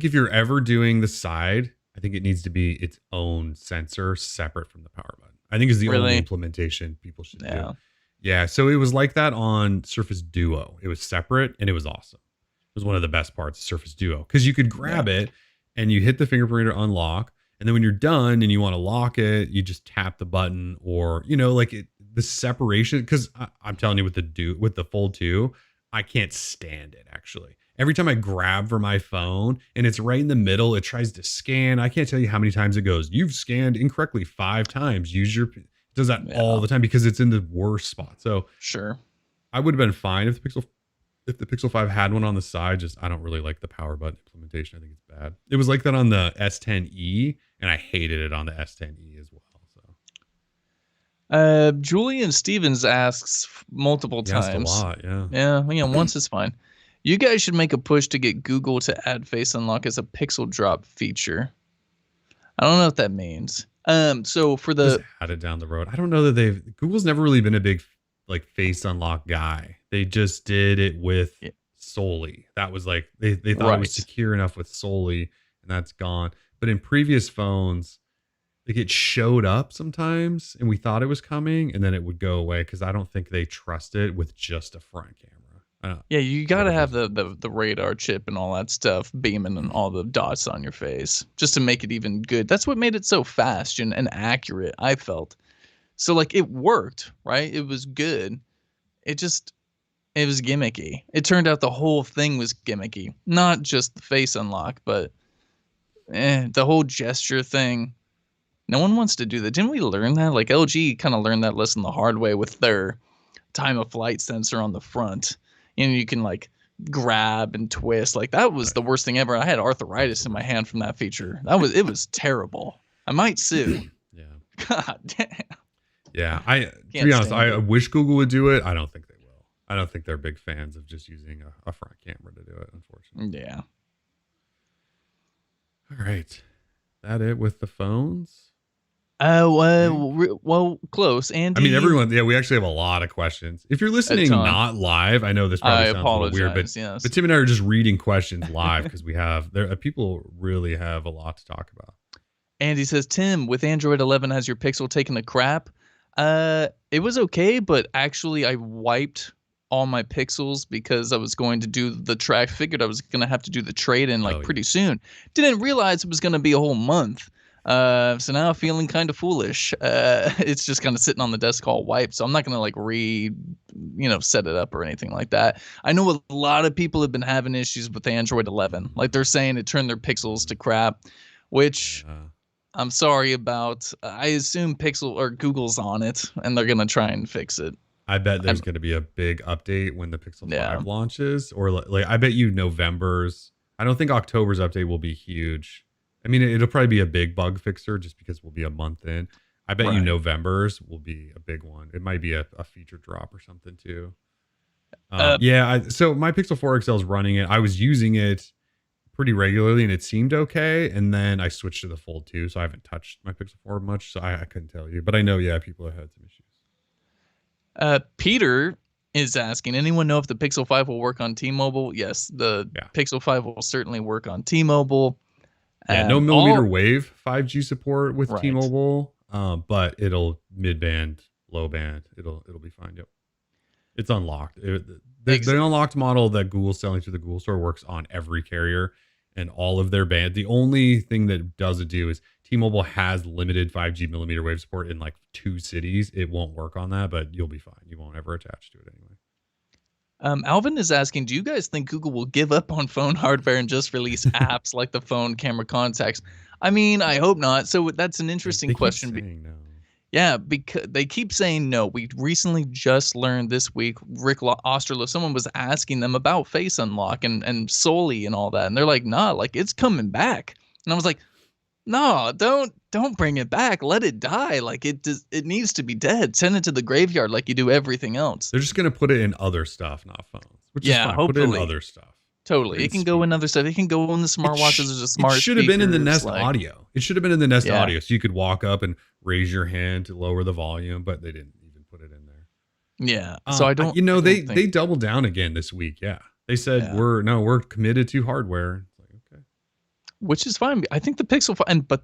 [SPEAKER 1] if you're ever doing the side, I think it needs to be its own sensor separate from the power button. I think is the only implementation people should do. Yeah. So it was like that on Surface Duo. It was separate and it was awesome. It was one of the best parts of Surface Duo because you could grab it and you hit the fingerprint reader unlock. And then when you're done and you want to lock it, you just tap the button or, you know, like the separation. Because I'm telling you with the Fold 2, I can't stand it actually. Every time I grab for my phone and it's right in the middle, it tries to scan. I can't tell you how many times it goes, you've scanned incorrectly 5 times. It does that all the time because it's in the worst spot. So
[SPEAKER 2] sure,
[SPEAKER 1] I would have been fine if the Pixel if the Pixel 5 had one on the side, just I don't really like the power button implementation. I think it's bad. It was like that on the S10e, and I hated it on the S10e as well. So
[SPEAKER 2] Julian Stevens asks multiple
[SPEAKER 1] he asked a
[SPEAKER 2] times.
[SPEAKER 1] lot, yeah.
[SPEAKER 2] Yeah, once is fine. You guys should make a push to get Google to add Face Unlock as a pixel drop feature. I don't know what that means. So for the
[SPEAKER 1] just add it down the road. I don't know that Google's never really been a big like Face Unlock guy. They just did it with Solely. That was like they thought it was secure enough with Solely, and that's gone. But in previous phones, like it showed up sometimes, and we thought it was coming, and then it would go away because I don't think they trust it with just a front camera.
[SPEAKER 2] Yeah, you got to have the radar chip and all that stuff beaming and all the dots on your face just to make it even good. That's what made it so fast and accurate, I felt. So like it worked, right? It was good. It was gimmicky. It turned out the whole thing was gimmicky. Not just the Face Unlock, but the whole gesture thing. No one wants to do that. Didn't we learn that? Like LG kind of learned that lesson the hard way with their time of flight sensor on the front. You can like grab and twist. Like that was the worst thing ever. I had arthritis in my hand from that feature. It was terrible. I might sue.
[SPEAKER 1] Yeah.
[SPEAKER 2] God damn.
[SPEAKER 1] Yeah. To be honest, I wish Google would do it. I don't think they will. I don't think they're big fans of just using a front camera to do it, unfortunately.
[SPEAKER 2] Yeah.
[SPEAKER 1] All right. That it with the phones?
[SPEAKER 2] Well, close. Andy,
[SPEAKER 1] I mean, everyone. Yeah, we actually have a lot of questions. If you're listening not live, I know this probably sounds a little weird, but Tim and I are just reading questions live because people really have a lot to talk about.
[SPEAKER 2] Andy says, Tim, with Android 11, has your Pixel taken a crap? It was okay, but actually I wiped all my Pixels because I was going to do the track. Figured I was going to have to do the trade-in pretty soon. Didn't realize it was going to be a whole month. So now I'm feeling kind of foolish. It's just kind of sitting on the desk all wiped. So I'm not going to set it up or anything like that. I know a lot of people have been having issues with Android 11. Like they're saying it turned their Pixels to crap, which I'm sorry about. I assume Pixel or Google's on it and they're going to try and fix it.
[SPEAKER 1] I bet there's going to be a big update when the Pixel 5 launches, or like I bet you November's. I don't think October's update will be huge. I mean, it'll probably be a big bug fixer just because we'll be a month in. I bet you November's will be a big one. It might be a feature drop or something too. So my Pixel 4 XL is running it. I was using it pretty regularly and it seemed okay. And then I switched to the Fold 2, so I haven't touched my Pixel 4 much. So I couldn't tell you. But I know, people have had some issues.
[SPEAKER 2] Peter is asking, anyone know if the Pixel 5 will work on T-Mobile? Yes, the Pixel 5 will certainly work on T-Mobile.
[SPEAKER 1] Yeah, no millimeter wave 5G support with T-Mobile, but it'll mid-band, low band. It'll be fine. Yep, it's unlocked. The unlocked model that Google's selling through the Google Store works on every carrier and all of their band. The only thing that doesn't do is T-Mobile has limited 5G millimeter wave support in like 2 cities. It won't work on that, but you'll be fine. You won't ever attach to it anyway.
[SPEAKER 2] Alvin is asking, do you guys think Google will give up on phone hardware and just release apps like the phone camera contacts? I mean, I hope not. So that's an interesting question.
[SPEAKER 1] Keep saying no.
[SPEAKER 2] Yeah, because they keep saying no. We recently just learned this week, Rick Osterloh, someone was asking them about Face Unlock and Solely and all that. And they're like, nah, like it's coming back. And I was like, no, don't bring it back. Let it die. Like it needs to be dead. Send it to the graveyard like you do everything else.
[SPEAKER 1] They're just gonna put it in other stuff, not phones. Which is fine.
[SPEAKER 2] Hopefully.
[SPEAKER 1] Put it in other stuff.
[SPEAKER 2] Totally. It can go in other stuff. It can go in the smartwatches. There's a smart.
[SPEAKER 1] It should have been in the Nest Audio. It should have been in the Nest Audio, so you could walk up and raise your hand to lower the volume, but they didn't even put it in there.
[SPEAKER 2] Yeah. So I don't.
[SPEAKER 1] They doubled down again this week. Yeah. They said we're committed to hardware. It's like, okay.
[SPEAKER 2] Which is fine. I think the Pixel 5,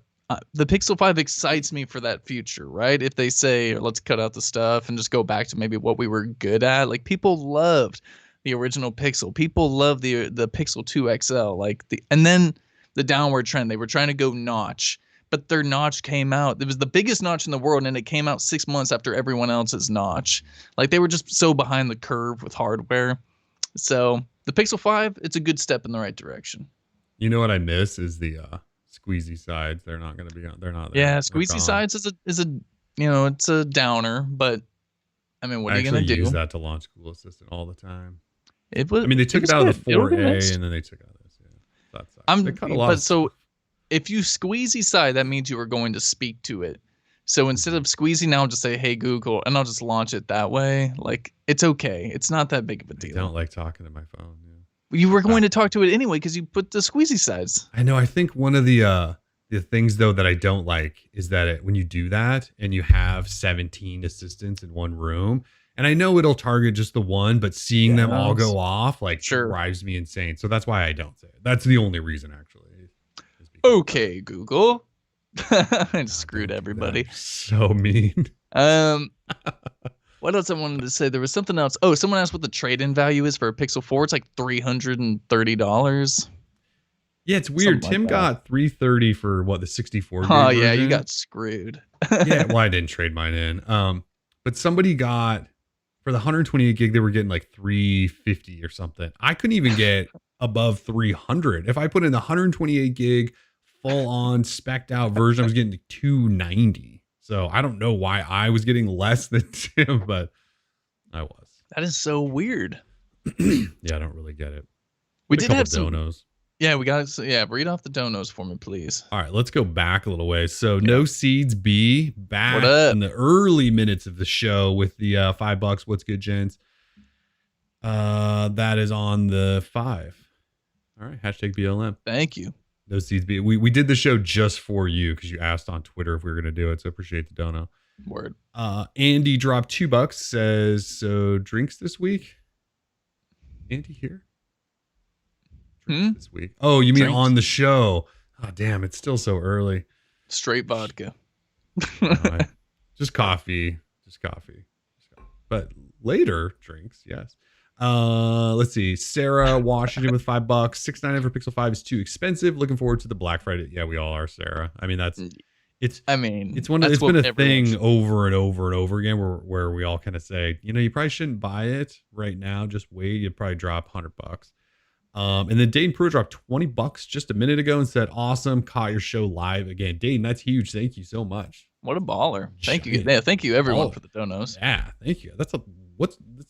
[SPEAKER 2] the Pixel 5 excites me for that future, right? If they say, let's cut out the stuff and just go back to maybe what we were good at. Like people loved the original Pixel. People love the Pixel 2 XL. And then the downward trend. They were trying to go notch, but their notch came out. It was the biggest notch in the world, and it came out 6 months after everyone else's notch. Like they were just so behind the curve with hardware. So the Pixel 5, it's a good step in the right direction.
[SPEAKER 1] You know what I miss is the squeezy sides. They're not going to be on. They're not there.
[SPEAKER 2] Yeah, squeezy sides is a it's a downer, but I mean, what are you going to do?
[SPEAKER 1] I use that to launch Google Assistant all the time.
[SPEAKER 2] It was.
[SPEAKER 1] I mean, they took it out of the 4A
[SPEAKER 2] organized.
[SPEAKER 1] and then they took it out of this. Yeah, that sucks. They cut a lot.
[SPEAKER 2] But so if you squeezy side, that means you are going to speak to it. So instead of squeezing, I'll just say, "Hey Google," and I'll just launch it that way. Like, it's okay. It's not that big of a deal.
[SPEAKER 1] I don't like talking to my phone. Yeah.
[SPEAKER 2] You were going to talk to it anyway because you put the squeezy sides.
[SPEAKER 1] I know. I think one of the things though that I don't like is that when you do that and you have 17 assistants in one room, and I know it'll target just the one, but seeing them all go off drives me insane. So that's why I don't say it. That's the only reason, actually.
[SPEAKER 2] Okay, Google. I screwed everybody.
[SPEAKER 1] So mean.
[SPEAKER 2] What else I wanted to say? There was something else. Oh, someone asked what the trade-in value is for a Pixel 4. It's like $330.
[SPEAKER 1] Yeah, it's weird. Tim got $330 for the 64 gig
[SPEAKER 2] Oh
[SPEAKER 1] version.
[SPEAKER 2] Yeah, you got screwed.
[SPEAKER 1] Yeah, well, I didn't trade mine in. But somebody got, for the 128 gig, they were getting like $350 or something. I couldn't even get above $300. If I put in the 128 gig full on spec'd out version, I was getting $290. So I don't know why I was getting less than Tim, but I was.
[SPEAKER 2] That is so weird.
[SPEAKER 1] Yeah, I don't really get it.
[SPEAKER 2] We did have some
[SPEAKER 1] donos.
[SPEAKER 2] Yeah, we got. Yeah, read off the donos for me, please.
[SPEAKER 1] All right, let's go back a little ways. So, No Seeds B back in the early minutes of the show with the $5. What's good, gents? That is on the 5. All right, hashtag BLM.
[SPEAKER 2] Thank you.
[SPEAKER 1] No Seeds B. We did the show just for you because you asked on Twitter if we were going to do it. So appreciate the dono.
[SPEAKER 2] Word.
[SPEAKER 1] Andy dropped $2. Says, so drinks this week? Andy here? This week. Oh, you mean on the show? Oh, damn! It's still so early.
[SPEAKER 2] Straight vodka.
[SPEAKER 1] Just coffee. But later drinks, yes. Let's see. Sarah Washington with $5. $6.99 for Pixel 5 is too expensive. Looking forward to the Black Friday. Yeah, we all are, Sarah. I mean, it's one of, it's been a thing over and over and over again where we all kind of say, you probably shouldn't buy it right now. Just wait. You'd probably drop $100. And then Dayton Pro dropped $20 just a minute ago and said, awesome, caught your show live again. Dayton, that's huge. Thank you so much.
[SPEAKER 2] What a baller. Thank you. Yeah, thank you everyone for the donos.
[SPEAKER 1] Yeah, thank you. It's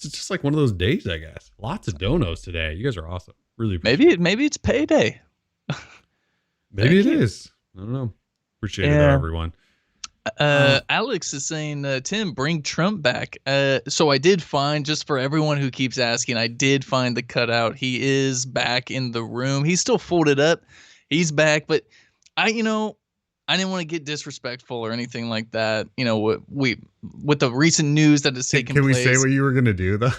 [SPEAKER 1] just like one of those days, I guess. Lots of donos today. You guys are awesome. Really
[SPEAKER 2] maybe it's payday.
[SPEAKER 1] Maybe it is. I don't know. Appreciate it, everyone.
[SPEAKER 2] Alex is saying, Tim, bring Trump back. So I did find, just for everyone who keeps asking, I did find the cutout. He is back in the room. He's still folded up. He's back, but I didn't want to get disrespectful or anything like that. With the recent news that has taken place.
[SPEAKER 1] Can we say what you were going to do though?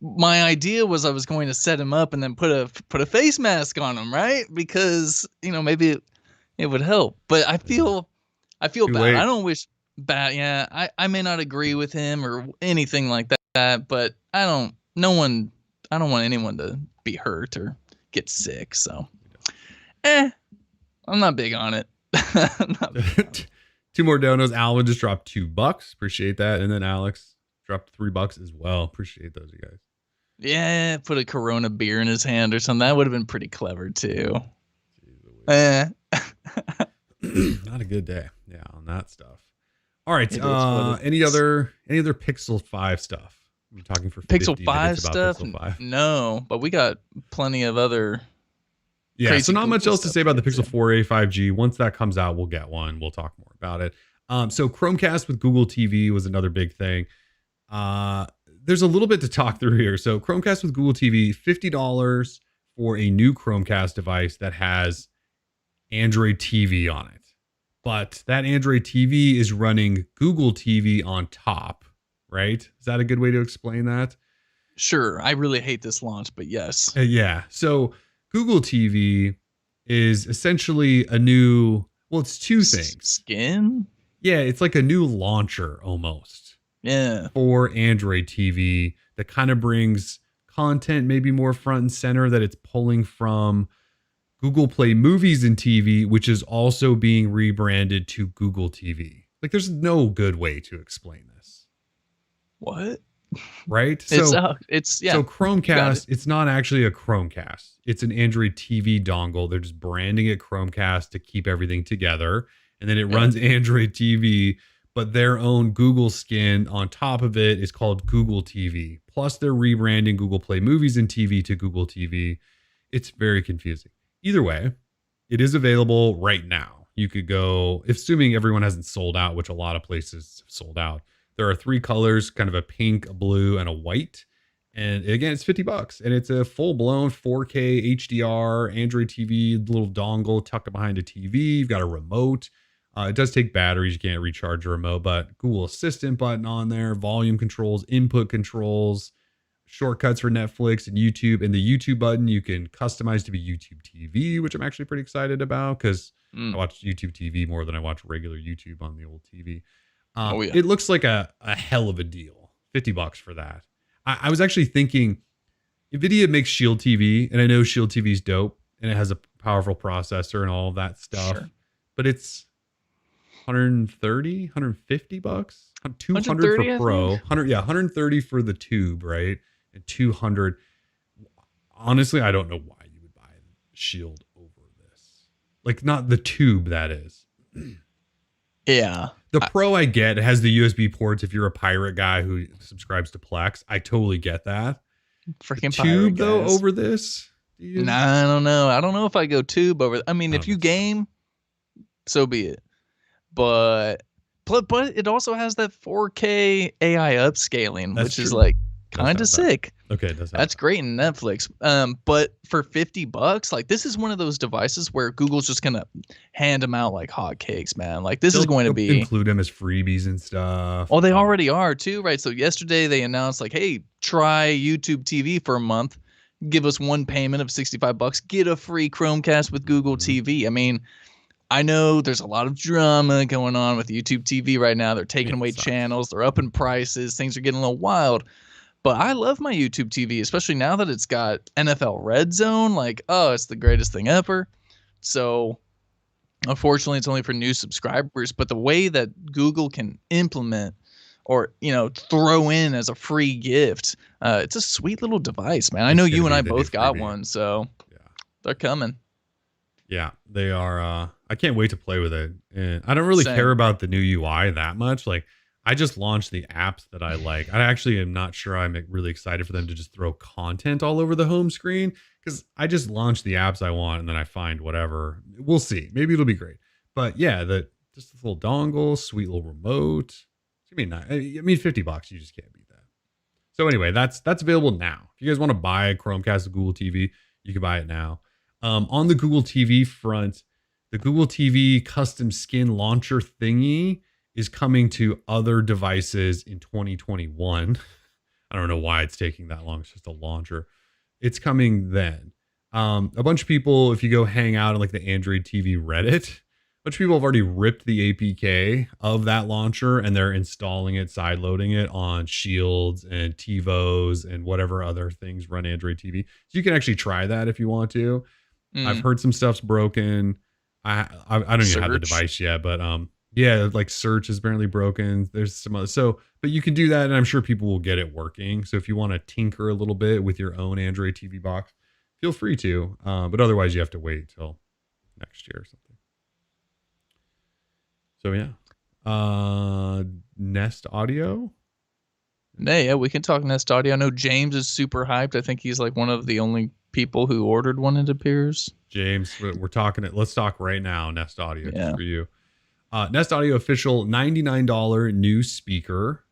[SPEAKER 2] My idea was I was going to set him up and then put a face mask on him, right? Because, maybe it would help, but I feel bad.
[SPEAKER 1] Late.
[SPEAKER 2] I don't wish bad. Yeah, I may not agree with him or anything like that, but I don't want anyone to be hurt or get sick. So, I'm not big on it.
[SPEAKER 1] Two more donos. Alvin just dropped $2. Appreciate that. And then Alex dropped $3 as well. Appreciate those, you guys.
[SPEAKER 2] Yeah, put a Corona beer in his hand or something. That would have been pretty clever too.
[SPEAKER 1] Not a good day. Yeah, on that stuff. All right. Any other Pixel 5 stuff? I'm talking for
[SPEAKER 2] Pixel 5
[SPEAKER 1] stuff.
[SPEAKER 2] Pixel 5. No, but we got plenty of other.
[SPEAKER 1] Yeah, so not much else to say about the Pixel 4a 5G. Once that comes out, we'll get one. We'll talk more about it. So Chromecast with Google TV was another big thing. There's a little bit to talk through here. So Chromecast with Google TV, $50 for a new Chromecast device that has Android TV on it. But that Android TV is running Google TV on top, right? Is that a good way to explain that?
[SPEAKER 2] Sure. I really hate this launch, but yes.
[SPEAKER 1] Yeah. So Google TV is essentially a new, it's two things.
[SPEAKER 2] Skin?
[SPEAKER 1] Yeah, it's like a new launcher almost.
[SPEAKER 2] Yeah.
[SPEAKER 1] For Android TV that kind of brings content maybe more front and center, that it's pulling from Google Play Movies and TV, which is also being rebranded to Google TV. Like, there's no good way to explain this.
[SPEAKER 2] What?
[SPEAKER 1] Right?
[SPEAKER 2] So
[SPEAKER 1] Chromecast, it's not actually a Chromecast. It's an Android TV dongle. They're just branding it Chromecast to keep everything together. And then it runs Android TV, but their own Google skin on top of it is called Google TV. Plus, they're rebranding Google Play Movies and TV to Google TV. It's very confusing. Either way, it is available right now. You could go, assuming everyone hasn't sold out, which a lot of places have sold out. There are 3 colors, kind of a pink, a blue, and a white. And again, it's $50, and it's a full-blown 4K HDR Android TV, little dongle tucked behind a TV. You've got a remote. It does take batteries. You can't recharge a remote, but Google Assistant button on there, volume controls, input controls, shortcuts for Netflix and YouTube. And the YouTube button you can customize to be YouTube TV, which I'm actually pretty excited about because I watch YouTube TV more than I watch regular YouTube on the old TV. It looks like a hell of a deal. $50 for that. I was actually thinking, NVIDIA makes Shield TV, and I know Shield TV is dope, and it has a powerful processor and all of that stuff. Sure. But it's $130, $150, $200 for Pro, 130 for the tube, right? And $200. Honestly, I don't know why you would buy Shield over this. Like, not the tube, that is.
[SPEAKER 2] Yeah.
[SPEAKER 1] The Pro I get, it has the USB ports if you're a pirate guy who subscribes to Plex. I totally get that.
[SPEAKER 2] Freaking
[SPEAKER 1] tube though over this?
[SPEAKER 2] Nah, I don't know. I don't know if I go tube over. I mean, if you game, so be it. But it also has that 4K AI upscaling, which is like kind of sick.
[SPEAKER 1] Okay,
[SPEAKER 2] that's great in Netflix. But for $50, like this is one of those devices where Google's just gonna hand them out like hotcakes, man. Like this is going to be
[SPEAKER 1] include them as freebies and stuff.
[SPEAKER 2] Oh, they already are too, right? So yesterday they announced like, hey, try YouTube TV for a month. Give us one payment of $65. Get a free Chromecast with Google TV. I mean, I know there's a lot of drama going on with YouTube TV right now. They're taking away channels. They're upping prices. Things are getting a little wild. But I love my YouTube TV, especially now that it's got NFL Red Zone. Like, oh, it's the greatest thing ever. So, unfortunately, it's only for new subscribers. But the way that Google can implement or, throw in as a free gift, it's a sweet little device, man. I know you and I both got one, so they're coming.
[SPEAKER 1] Yeah, they are. I can't wait to play with it. And I don't really care about the new UI that much. Like, I just launched the apps that I like. I actually am not sure I'm really excited for them to just throw content all over the home screen because I just launched the apps I want and then I find whatever. We'll see. Maybe it'll be great. But yeah, just this little dongle, sweet little remote. I mean, $50, you just can't beat that. So anyway, that's available now. If you guys want to buy a Chromecast with Google TV, you can buy it now. On the Google TV front, the Google TV custom skin launcher thingy is coming to other devices in 2021. I don't know why it's taking that long. It's just a launcher. It's coming then. A bunch of people, if you go hang out on like the Android TV Reddit, a bunch of people have already ripped the APK of that launcher and they're installing it, sideloading it on Shields and TiVos and whatever other things run Android TV. So you can actually try that if you want to. I've heard some stuff's broken. I don't even have the device yet, but yeah, like search is apparently broken. There's some other, but you can do that and I'm sure people will get it working. So if you want to tinker a little bit with your own Android TV box, feel free to, but otherwise you have to wait till next year or something. So yeah, Nest Audio.
[SPEAKER 2] Yeah, we can talk Nest Audio. I know James is super hyped. I think he's like one of the only people who ordered one, it appears.
[SPEAKER 1] James, we're talking let's talk right now. Nest Audio just for you. Nest Audio official $99 new speaker.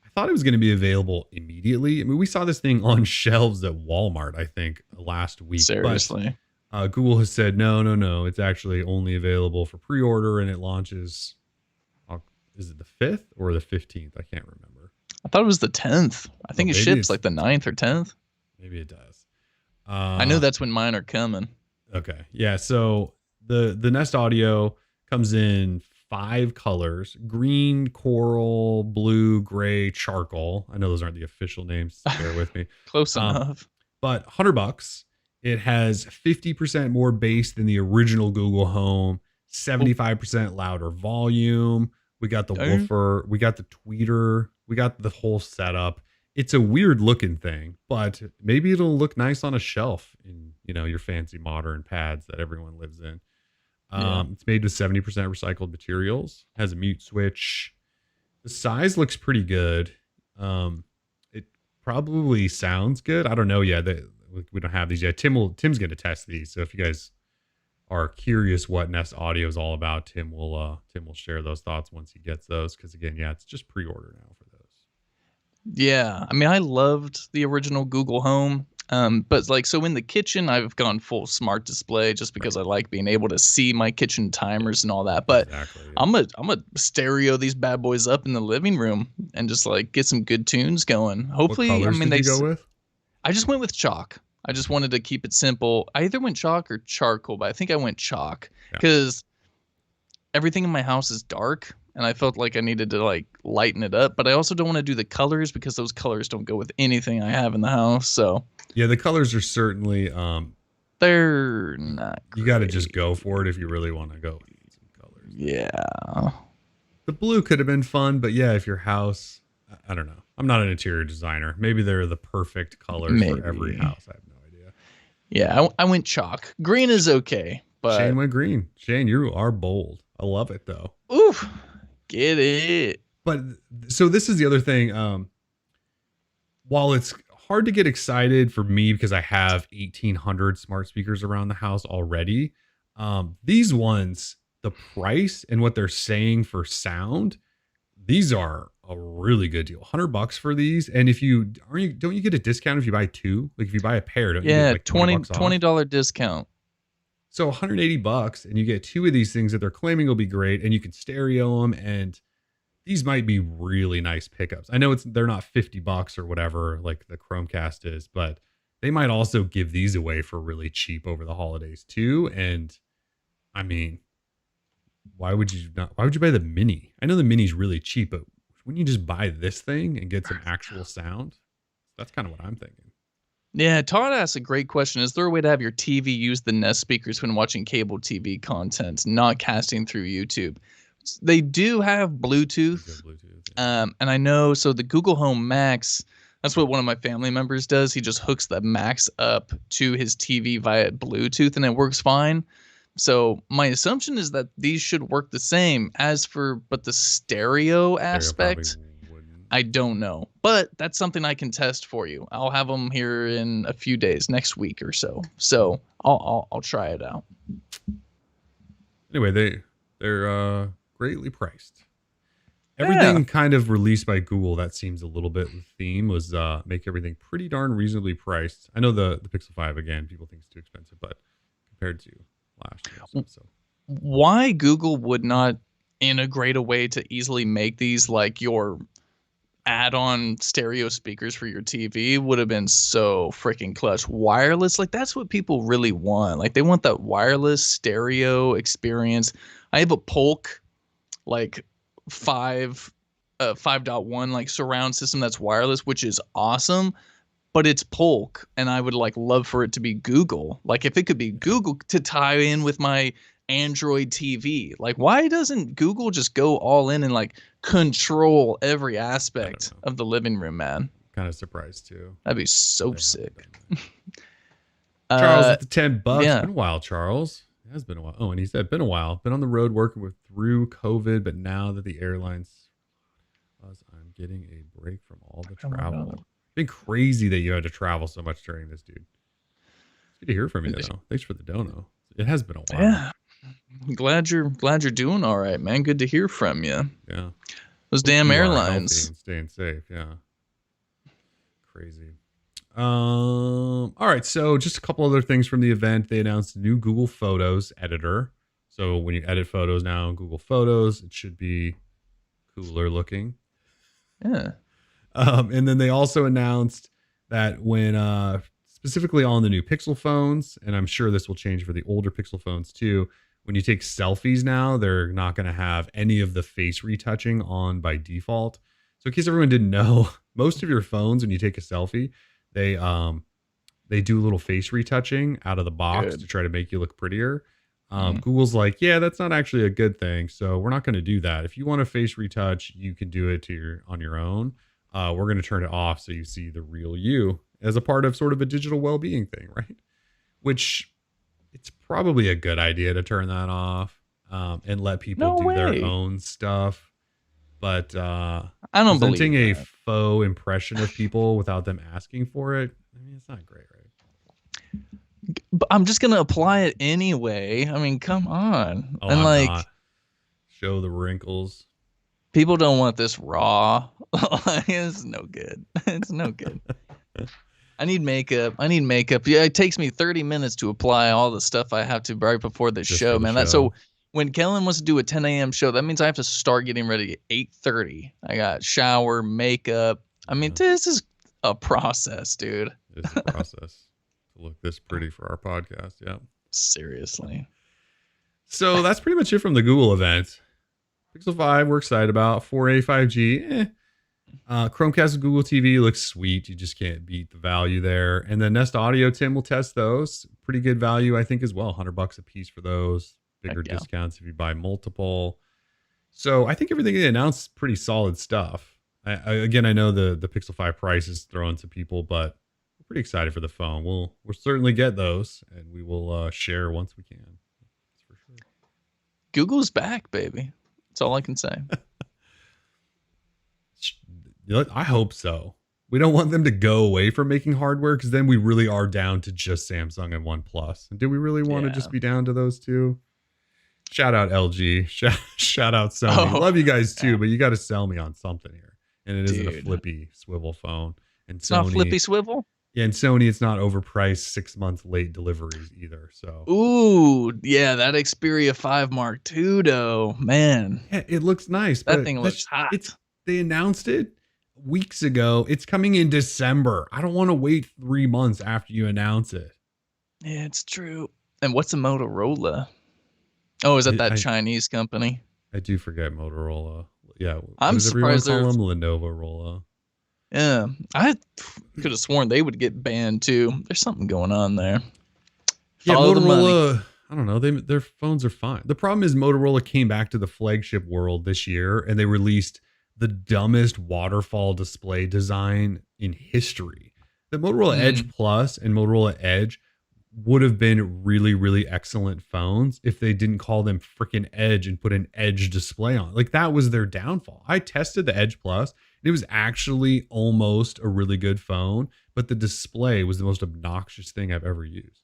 [SPEAKER 1] I thought it was going to be available immediately. I mean, we saw this thing on shelves at Walmart, I think, last week.
[SPEAKER 2] Seriously.
[SPEAKER 1] But, Google has said, no. It's actually only available for pre-order and it launches, is it the 5th or the 15th? I can't remember.
[SPEAKER 2] I thought it was the 10th. I think it ships like the 9th or 10th.
[SPEAKER 1] Maybe it does.
[SPEAKER 2] I know that's when mine are coming.
[SPEAKER 1] Okay. Yeah. So the Nest Audio comes in 5 colors: green, coral, blue, gray, charcoal. I know those aren't the official names. Bear with me.
[SPEAKER 2] Close enough.
[SPEAKER 1] But $100. It has 50% more bass than the original Google Home, 75% louder volume. We got the woofer. We got the tweeter. We got the whole setup. It's a weird looking thing, but maybe it'll look nice on a shelf in, your fancy modern pads that everyone lives in. It's made with 70% recycled materials, has a mute switch, The size looks pretty good. It probably sounds good. I don't know yet. We don't have these yet. Tim's going to test these. So if you guys are curious what Nest Audio is all about, Tim will share those thoughts once he gets those. Because again, yeah, it's just pre-order now for those.
[SPEAKER 2] Yeah, I mean, I loved the original Google Home, but like, so in the kitchen, I've gone full smart display just because I like being able to see my kitchen timers and all that. But
[SPEAKER 1] Exactly.
[SPEAKER 2] I'm a stereo these bad boys up in the living room and just like get some good tunes going. Hopefully,
[SPEAKER 1] What
[SPEAKER 2] I
[SPEAKER 1] colors
[SPEAKER 2] mean,
[SPEAKER 1] did you go with?
[SPEAKER 2] I just went with chalk. I just wanted to keep it simple. I either went chalk or charcoal, but I think I went chalk because everything in my house is dark and I felt like I needed to like lighten it up, but I also don't want to do the colors because those colors don't go with anything I have in the house. So
[SPEAKER 1] yeah, the colors are certainly
[SPEAKER 2] they're not
[SPEAKER 1] you got to just go for it if you really want to go with some colors.
[SPEAKER 2] Yeah.
[SPEAKER 1] The blue could have been fun, but yeah, if your house, I don't know. I'm not an interior designer. Maybe they're the perfect colors for every house. I have no idea.
[SPEAKER 2] Yeah, I went chalk. Green is okay, but
[SPEAKER 1] Shane went green. Shane, you are bold. I love it though.
[SPEAKER 2] Oof. Get it.
[SPEAKER 1] But so this is the other thing. While it's hard to get excited for me because I have 1,800 smart speakers around the house already, these ones, the price and what they're saying for sound, these are a really good deal. $100 for these, and if you don't you get a discount if you buy two? Like if you buy a pair, don't you get like
[SPEAKER 2] $20 discount.
[SPEAKER 1] So $180 and you get two of these things that they're claiming will be great, and you can stereo them, and these might be really nice pickups. I know they're not $50 or whatever like the Chromecast is, but they might also give these away for really cheap over the holidays too. And I mean, why would you buy the mini? I know the mini's really cheap, but wouldn't you just buy this thing and get some actual sound? That's kind of what I'm thinking.
[SPEAKER 2] Yeah, Todd asked a great question. Is there a way to have your TV use the Nest speakers when watching cable TV content, not casting through YouTube? They do have Bluetooth. And I know, so the Google Home Max, that's what one of my family members does. He just hooks the Max up to his TV via Bluetooth and it works fine. So my assumption is that these should work the same. But the stereo aspect, I don't know, but that's something I can test for you. I'll have them here in a few days, next week or so. So I'll try it out.
[SPEAKER 1] Anyway, they're greatly priced. Everything kind of released by Google that seems a little bit the theme was make everything pretty darn reasonably priced. I know the Pixel 5 again, people think it's too expensive, but compared to last year, so.
[SPEAKER 2] Why Google would not integrate a way to easily make these like your add-on stereo speakers for your TV would have been so freaking clutch. Wireless, like that's what people really want. Like they want that wireless stereo experience. I have a Polk like 5.1 like surround system that's wireless, which is awesome, but it's Polk, and I would like love for it to be Google. Like if it could be Google to tie in with my Android TV, like why doesn't Google just go all in and like control every aspect of the living room, man?
[SPEAKER 1] Kind of surprised too.
[SPEAKER 2] That'd be so sick.
[SPEAKER 1] Charles with the $10.
[SPEAKER 2] Yeah.
[SPEAKER 1] It's been a while, Charles. It has been a while. Oh, and he said been a while. Been on the road working through COVID, but now that the airlines, I'm getting a break from all the travel. It's been crazy that you had to travel so much during this, dude. It's good to hear from you though. Thanks for the dono. It has been a while.
[SPEAKER 2] Yeah. I'm glad you're doing all right, man. Good to hear from you.
[SPEAKER 1] Yeah.
[SPEAKER 2] Those damn airlines.
[SPEAKER 1] And staying safe. Yeah. Crazy. All right. So just a couple other things from the event. They announced a new Google Photos editor. So when you edit photos now in Google Photos, it should be cooler looking.
[SPEAKER 2] Yeah.
[SPEAKER 1] And then they also announced that when specifically on the new Pixel phones, and I'm sure this will change for the older Pixel phones too, when you take selfies now, they're not going to have any of the face retouching on by default. So in case everyone didn't know, most of your phones, when you take a selfie, they do a little face retouching out of the box to try to make you look prettier. Google's like, yeah, that's not actually a good thing. So we're not going to do that. If you want a face retouch, you can do it on your own. We're going to turn it off so you see the real you as a part of sort of a digital well-being thing, right? Which it's probably a good idea to turn that off and let people do their own stuff. But
[SPEAKER 2] I don't
[SPEAKER 1] presenting
[SPEAKER 2] believe
[SPEAKER 1] a
[SPEAKER 2] that.
[SPEAKER 1] faux impression of people without them asking for it, I mean, it's not great, right?
[SPEAKER 2] But I'm just gonna apply it anyway. I mean, come on.
[SPEAKER 1] Oh,
[SPEAKER 2] And
[SPEAKER 1] I'm
[SPEAKER 2] like,
[SPEAKER 1] not. Show the wrinkles.
[SPEAKER 2] people don't want this raw. It's no good. It's no good. I need makeup. Yeah, it takes me 30 minutes to apply all the stuff I have to right before the
[SPEAKER 1] Just
[SPEAKER 2] show,
[SPEAKER 1] for the
[SPEAKER 2] man.
[SPEAKER 1] show.
[SPEAKER 2] So when Kellen wants to do a 10 a.m. show, that means I have to start getting ready at 8:30. I got shower, makeup. I mean, this is a process, dude.
[SPEAKER 1] It's a process to look this pretty for our podcast. Yeah.
[SPEAKER 2] Seriously.
[SPEAKER 1] So that's pretty much it from the Google event. Pixel 5, we're excited about. 4A, 5G, Chromecast and Google TV looks sweet. You just can't beat the value there. And then Nest Audio, Tim will test those. Pretty good value, I think, as well. $100 a piece for those. Bigger discounts if you buy multiple. So I think everything they announced is pretty solid stuff. I know the Pixel 5 price is thrown to people, but we're pretty excited for the phone. We'll certainly get those, and we will share once we can. That's for sure.
[SPEAKER 2] Google's back, baby. That's all I can say.
[SPEAKER 1] I hope so. We don't want them to go away from making hardware, because then we really are down to just Samsung and OnePlus. And do we really want to just be down to those two? Shout out LG. Shout out Sony. Love you guys too, but you got to sell me on something here. And it isn't a flippy swivel phone. And
[SPEAKER 2] it's
[SPEAKER 1] Sony,
[SPEAKER 2] not flippy swivel?
[SPEAKER 1] Yeah, and Sony, it's not overpriced 6 months late deliveries either. So
[SPEAKER 2] ooh, yeah, that Xperia 5 Mark II, though, man.
[SPEAKER 1] Yeah, it looks nice.
[SPEAKER 2] That thing looks hot.
[SPEAKER 1] They announced it weeks ago. It's coming in December. I don't want to wait 3 months after you announce it.
[SPEAKER 2] Yeah, it's true. And what's a Motorola? Oh, is that Chinese company?
[SPEAKER 1] I do forget Motorola. Yeah,
[SPEAKER 2] I'm surprised
[SPEAKER 1] everyone call them Lenovo.
[SPEAKER 2] Yeah, I could have sworn they would get banned too. There's something going on there.
[SPEAKER 1] Follow Motorola, I don't know. Their phones are fine. The problem is Motorola came back to the flagship world this year, and they released the dumbest waterfall display design in history. The Motorola Edge Plus and Motorola Edge would have been really, really excellent phones if they didn't call them freaking Edge and put an Edge display on. Like, that was their downfall. I tested the Edge Plus. It was actually almost a really good phone, but the display was the most obnoxious thing I've ever used.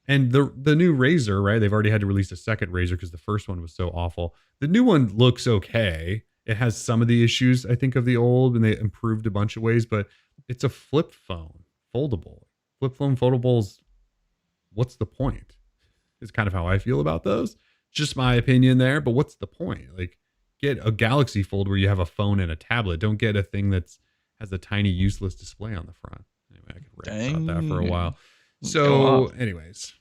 [SPEAKER 1] And the new Razr, right? They've already had to release a second Razr because the first one was so awful. The new one looks okay. It has some of the issues, I think, of the old, and they improved a bunch of ways, but it's a flip phone, foldable. Flip phone foldables, what's the point? Is kind of how I feel about those. Just my opinion there, but what's the point? Like, get a Galaxy Fold where you have a phone and a tablet. Don't get a thing that's has a tiny useless display on the front. Anyway, I could rant about that for a while. So anyways,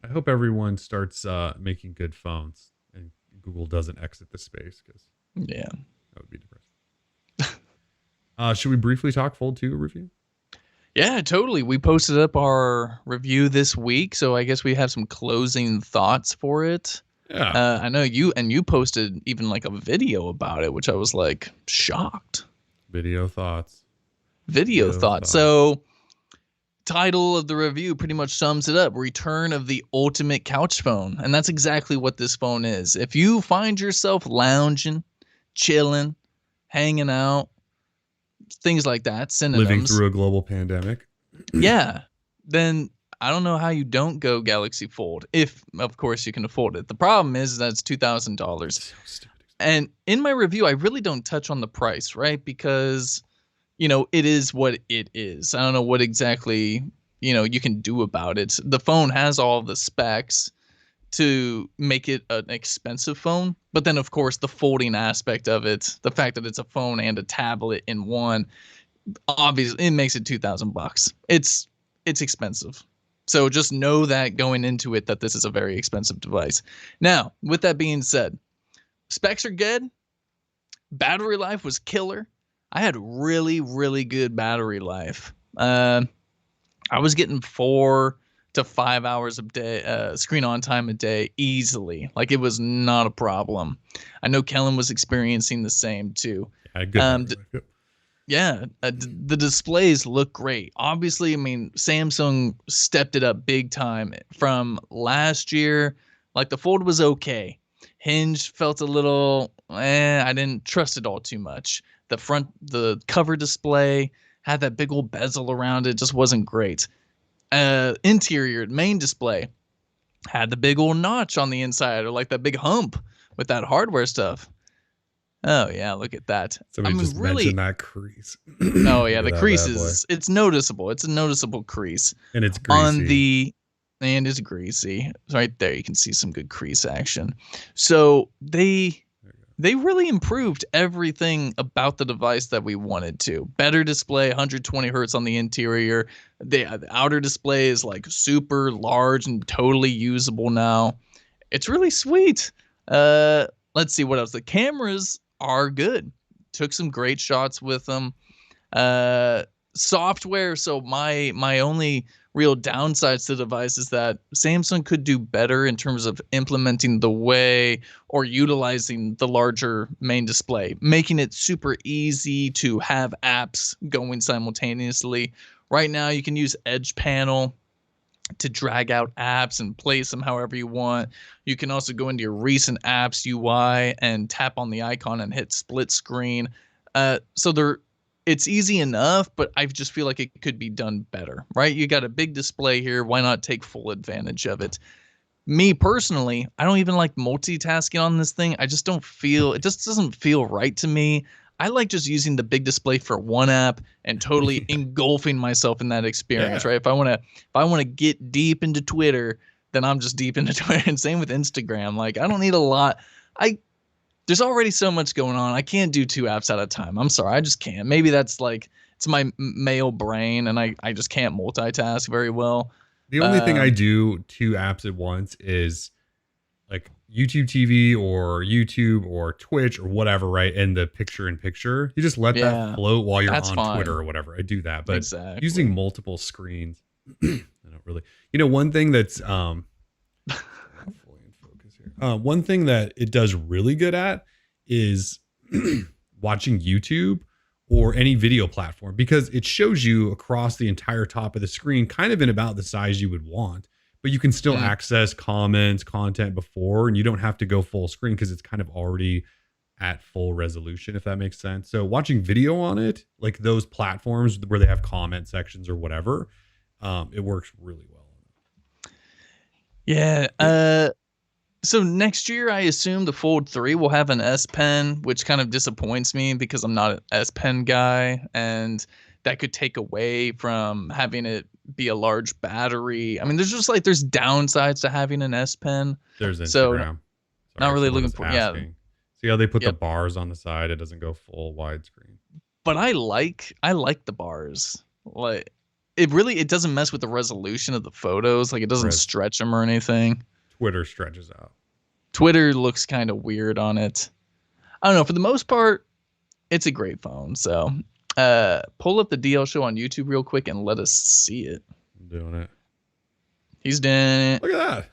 [SPEAKER 1] I hope everyone starts making good phones and Google doesn't exit the space, because that would be depressing. Should we briefly talk Fold 2 review?
[SPEAKER 2] Yeah, totally. We posted up our review this week, so I guess we have some closing thoughts for it.
[SPEAKER 1] Yeah.
[SPEAKER 2] I know you posted even like a video about it, which I was like shocked.
[SPEAKER 1] Video thoughts.
[SPEAKER 2] So title of the review pretty much sums it up: Return of the Ultimate Couch Phone. And that's exactly what this phone is. If you find yourself lounging, chilling, hanging out, things like that, synonyms,
[SPEAKER 1] living through a global pandemic,
[SPEAKER 2] then I don't know how you don't go Galaxy Fold, if of course you can afford it. The problem is that it's $2,000.
[SPEAKER 1] So stupid.
[SPEAKER 2] And in my review, I really don't touch on the price, right? Because, it is what it is. I don't know what exactly, you can do about it. The phone has all the specs to make it an expensive phone. But then, of course, the folding aspect of it, the fact that it's a phone and a tablet in one, obviously it makes it $2,000. It's expensive. So just know that going into it, that this is a very expensive device. Now, with that being said, specs are good. Battery life was killer. I had really, really good battery life. I was getting 4 to 5 hours a day, screen on time a day easily. Like, it was not a problem. I know Kellen was experiencing the same too. The displays look great. Obviously, I mean, Samsung stepped it up big time from last year. Like, the Fold was okay, Hinge felt a little, I didn't trust it all too much. The cover display had that big old bezel around it, just wasn't great. Interior main display had the big old notch on the inside, or like that big hump with that hardware stuff. Oh yeah, look at that.
[SPEAKER 1] Somebody just mentioned that crease.
[SPEAKER 2] Oh yeah, the crease it's noticeable. It's a noticeable crease.
[SPEAKER 1] And it's greasy.
[SPEAKER 2] And it's greasy. Right there, you can see some good crease action. So they really improved everything about the device that we wanted to. Better display, 120 hertz on the interior. The outer display is like super large and totally usable now. It's really sweet. Let's see what else. The cameras are good. Took some great shots with them. Software. So my only real downsides to the device is that Samsung could do better in terms of implementing the way or utilizing the larger main display, making it super easy to have apps going simultaneously. Right now, you can use Edge Panel to drag out apps and place them however you want. You can also go into your recent apps UI and tap on the icon and hit split screen. It's easy enough, but I just feel like it could be done better, right? You got a big display here. Why not take full advantage of it? Me personally, I don't even like multitasking on this thing. It just doesn't feel right to me. I like just using the big display for one app and totally engulfing myself in that experience, right? If I want to get deep into Twitter, then I'm just deep into Twitter. And same with Instagram. Like, I don't need a lot. There's already so much going on. I can't do 2 apps at a time. I'm sorry, I just can't. Maybe that's like, it's my male brain, and I just can't multitask very well.
[SPEAKER 1] The only thing I do 2 apps at once is like YouTube TV or YouTube or Twitch or whatever, right? And the picture-in-picture. You just let that float while you're on Twitter or whatever. I do that. But using multiple screens, I don't really. One thing that's one thing that it does really good at is watching YouTube or any video platform, because it shows you across the entire top of the screen, kind of in about the size you would want, but you can still access comments, content before, and you don't have to go full screen because it's kind of already at full resolution, if that makes sense. So watching video on it, like those platforms where they have comment sections or whatever, it works really well.
[SPEAKER 2] Yeah. So next year, I assume the Fold 3 will have an S Pen, which kind of disappoints me because I'm not an S Pen guy, and that could take away from having it be a large battery. I mean, there's downsides to having an S Pen.
[SPEAKER 1] There's Instagram.
[SPEAKER 2] So not really looking for
[SPEAKER 1] See how they put the bars on the side? It doesn't go full widescreen.
[SPEAKER 2] But I like the bars. Like it doesn't mess with the resolution of the photos. Like it doesn't stretch them or anything.
[SPEAKER 1] Twitter stretches out.
[SPEAKER 2] Twitter looks kind of weird on it. I don't know. For the most part, it's a great phone. So pull up the DL show on YouTube real quick and let us see it.
[SPEAKER 1] I'm doing it.
[SPEAKER 2] He's doing it.
[SPEAKER 1] Look at that.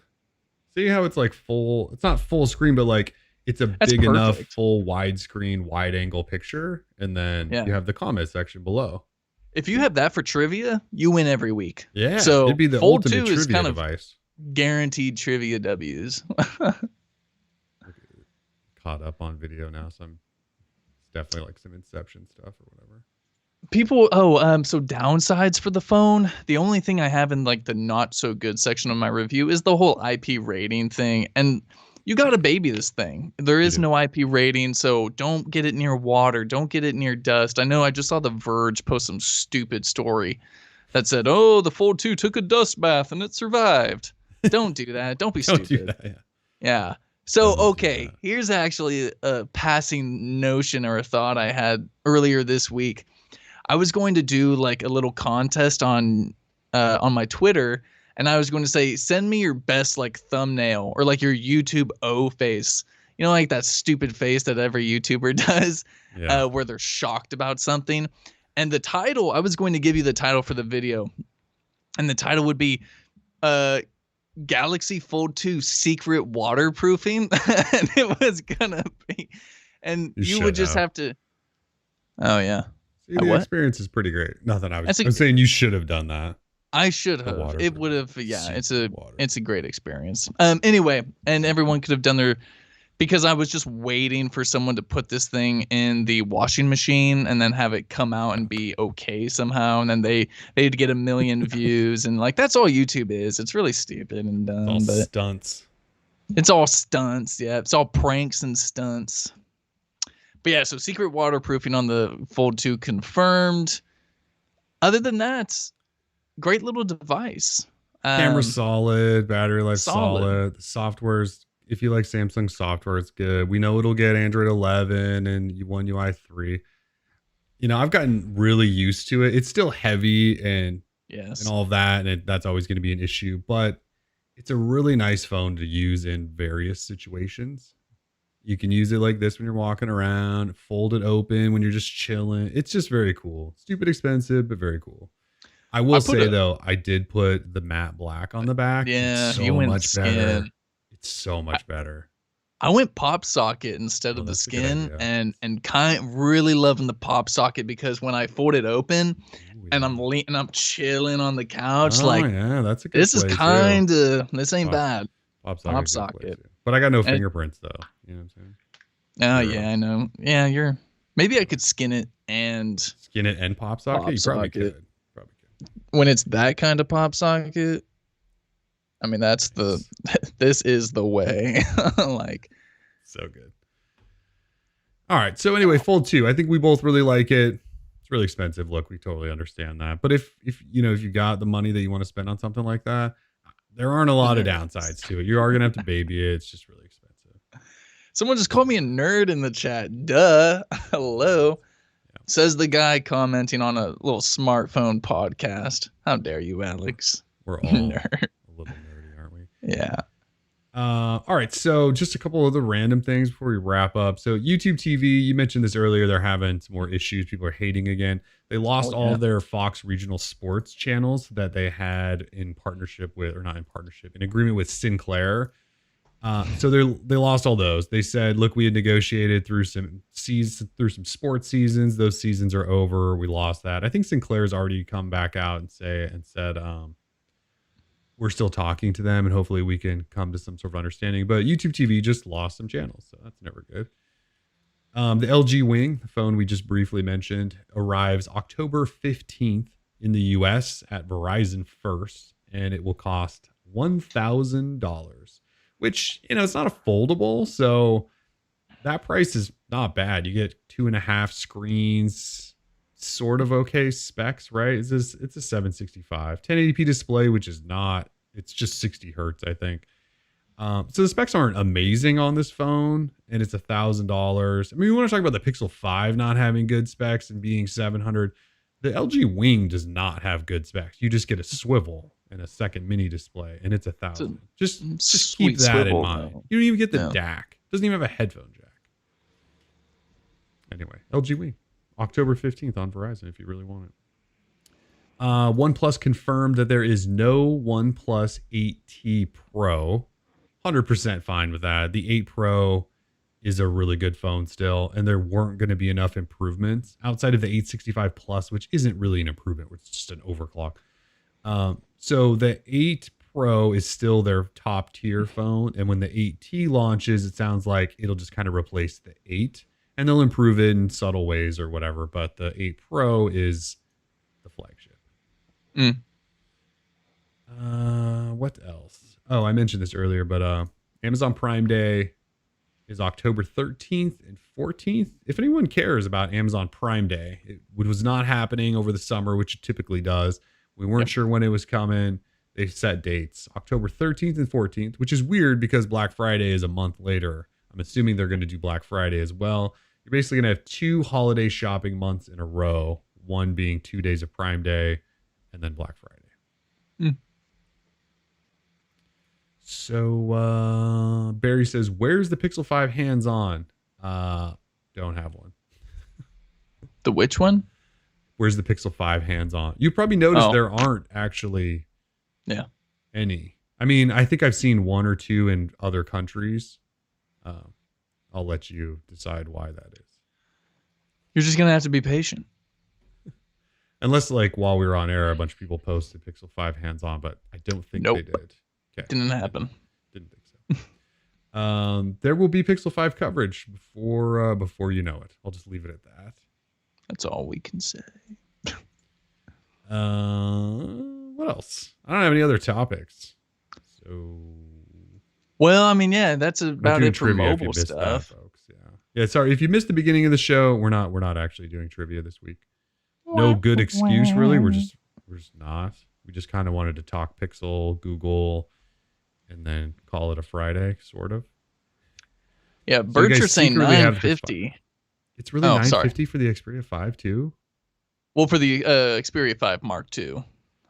[SPEAKER 1] See how it's like full. It's not full screen, but like it's a big enough full widescreen, wide angle picture. And then you have the comment section below. If
[SPEAKER 2] you have that for trivia, you win every week.
[SPEAKER 1] Yeah.
[SPEAKER 2] So
[SPEAKER 1] it'd be the
[SPEAKER 2] Fold
[SPEAKER 1] ultimate
[SPEAKER 2] 2 is
[SPEAKER 1] trivia
[SPEAKER 2] kind
[SPEAKER 1] device.
[SPEAKER 2] Guaranteed trivia W's.
[SPEAKER 1] Caught up on video now, so it's definitely like some Inception stuff or whatever.
[SPEAKER 2] So downsides for the phone. The only thing I have in like the not so good section of my review is the whole IP rating thing. And you got to baby this thing. There is no IP rating, so don't get it near water. Don't get it near dust. I know I just saw The Verge post some stupid story that said, "Oh, the Fold 2 took a dust bath and it survived." Don't do that. Don't be stupid.
[SPEAKER 1] Don't do that,
[SPEAKER 2] yeah. So, okay, here's actually a passing notion or a thought I had earlier this week. I was going to do like a little contest on my Twitter, and I was going to say, send me your best like thumbnail or like your YouTube O face. You know, like that stupid face that every YouTuber does, where they're shocked about something. And the title, I was going to give you the title for the video, and the title would be Galaxy Fold 2 secret waterproofing. And it was gonna be, and you would just have to. Oh yeah.
[SPEAKER 1] See, the experience is pretty great. Nothing I'm saying you should have done that.
[SPEAKER 2] I should have. It would have. Yeah, it's a great experience. Anyway, and everyone could have done because I was just waiting for someone to put this thing in the washing machine and then have it come out and be okay somehow, and then they'd get 1 million views, and like that's all YouTube is. It's really stupid and dumb,
[SPEAKER 1] It's all
[SPEAKER 2] but
[SPEAKER 1] stunts.
[SPEAKER 2] it's all stunts. Yeah, it's all pranks and stunts. But yeah, so secret waterproofing on the Fold 2 confirmed. Other than that, great little device.
[SPEAKER 1] Camera solid, battery life
[SPEAKER 2] solid.
[SPEAKER 1] solid. Software's, if you like Samsung software, it's good. We know it'll get Android 11 and One UI 3. You know, I've gotten really used to it. It's still heavy and all of that, and that's always going to be an issue. But it's a really nice phone to use in various situations. You can use it like this when you're walking around, fold it open when you're just chilling. It's just very cool. Stupid expensive, but very cool. I will say though, I did put the matte black on the back.
[SPEAKER 2] Yeah,
[SPEAKER 1] it's so much better. It's so much better.
[SPEAKER 2] I went pop socket instead of the skin, and really loving the pop socket, because when I fold it open and I'm chilling on the couch,
[SPEAKER 1] yeah, that's a good.
[SPEAKER 2] This is this ain't bad. Pop socket.
[SPEAKER 1] But I got no fingerprints though. You know what I'm saying?
[SPEAKER 2] Oh yeah, I know. Yeah, maybe I could skin it and
[SPEAKER 1] pop socket. You probably could.
[SPEAKER 2] When it's that kind of pop socket, I mean, that's this is the way. Like,
[SPEAKER 1] so good. All right. So anyway, Fold 2. I think we both really like it. It's really expensive. Look, we totally understand that. But if you got the money that you want to spend on something like that, there aren't a lot of downsides to it. You are gonna have to baby it. It's just really expensive.
[SPEAKER 2] Someone just called me a nerd in the chat. Duh. Hello. Says the guy commenting on a little smartphone podcast. How dare you, Alex?
[SPEAKER 1] We're all a little nerdy, aren't we?
[SPEAKER 2] Yeah.
[SPEAKER 1] All right. So just a couple of the random things before we wrap up. So YouTube TV, you mentioned this earlier. They're having some more issues. People are hating again. They lost all of their Fox regional sports channels that they had in partnership with, or not in partnership, in agreement with Sinclair. So they lost all those. They said, look, we had negotiated through some sports seasons. Those seasons are over. We lost that. I think Sinclair's already come back out and said, we're still talking to them and hopefully we can come to some sort of understanding. But YouTube TV just lost some channels, so that's never good. The LG Wing, the phone we just briefly mentioned, arrives October 15th in the US at Verizon first, and it will cost $1,000. Which, it's not a foldable, so that price is not bad. You get 2.5 screens, sort of okay specs, right? It's a 765, 1080p display, which is not. It's just 60 hertz, I think. So the specs aren't amazing on this phone, and it's $1,000. I mean, we want to talk about the Pixel 5 not having good specs and being $700. The LG Wing does not have good specs. You just get a swivel and a second mini display, and it's $1,000. Just keep that in mind. Though. You don't even get the DAC. Doesn't even have a headphone jack. Anyway, LG Wing, October 15th on Verizon if you really want it. OnePlus confirmed that there is no OnePlus 8T Pro. 100% fine with that. The 8 Pro is a really good phone still, and there weren't going to be enough improvements outside of the 865 Plus, which isn't really an improvement. It's just an overclock. So the 8 Pro is still their top tier phone. And when the 8T launches, it sounds like it'll just kind of replace the 8 and they'll improve it in subtle ways or whatever. But the 8 Pro is the flagship. What else? Oh, I mentioned this earlier, but Amazon Prime Day is October 13th and 14th. If anyone cares about Amazon Prime Day, it was not happening over the summer, which it typically does. We weren't sure when it was coming. They set dates, October 13th and 14th, which is weird because Black Friday is a month later. I'm assuming they're going to do Black Friday as well. You're basically going to have 2 holiday shopping months in a row, one being 2 days of Prime Day and then Black Friday. So Barry says, where's the Pixel 5 hands-on? Don't have one.
[SPEAKER 2] The which one?
[SPEAKER 1] Where's the Pixel 5 hands-on? You probably noticed there aren't actually any. I mean, I think I've seen 1 or 2 in other countries. I'll let you decide why that is.
[SPEAKER 2] You're just going to have to be patient.
[SPEAKER 1] Unless, like, while we were on air, a bunch of people posted Pixel 5 hands-on, but I don't think they did. Okay.
[SPEAKER 2] Didn't happen.
[SPEAKER 1] Didn't think There will be Pixel 5 coverage before you know it. I'll just leave it at that.
[SPEAKER 2] That's all we can say.
[SPEAKER 1] What else? I don't have any other topics. So,
[SPEAKER 2] well, I mean, yeah, that's about it for mobile stuff,
[SPEAKER 1] that, folks. Yeah. Sorry if you missed the beginning of the show. We're not actually doing trivia this week. No good excuse, really. We're just not. We just kind of wanted to talk Pixel, Google, and then call it a Friday, sort of.
[SPEAKER 2] Yeah, Birch are saying 950.
[SPEAKER 1] It's really $950 for the Xperia 5 too.
[SPEAKER 2] Well, for the Xperia 5 Mark II.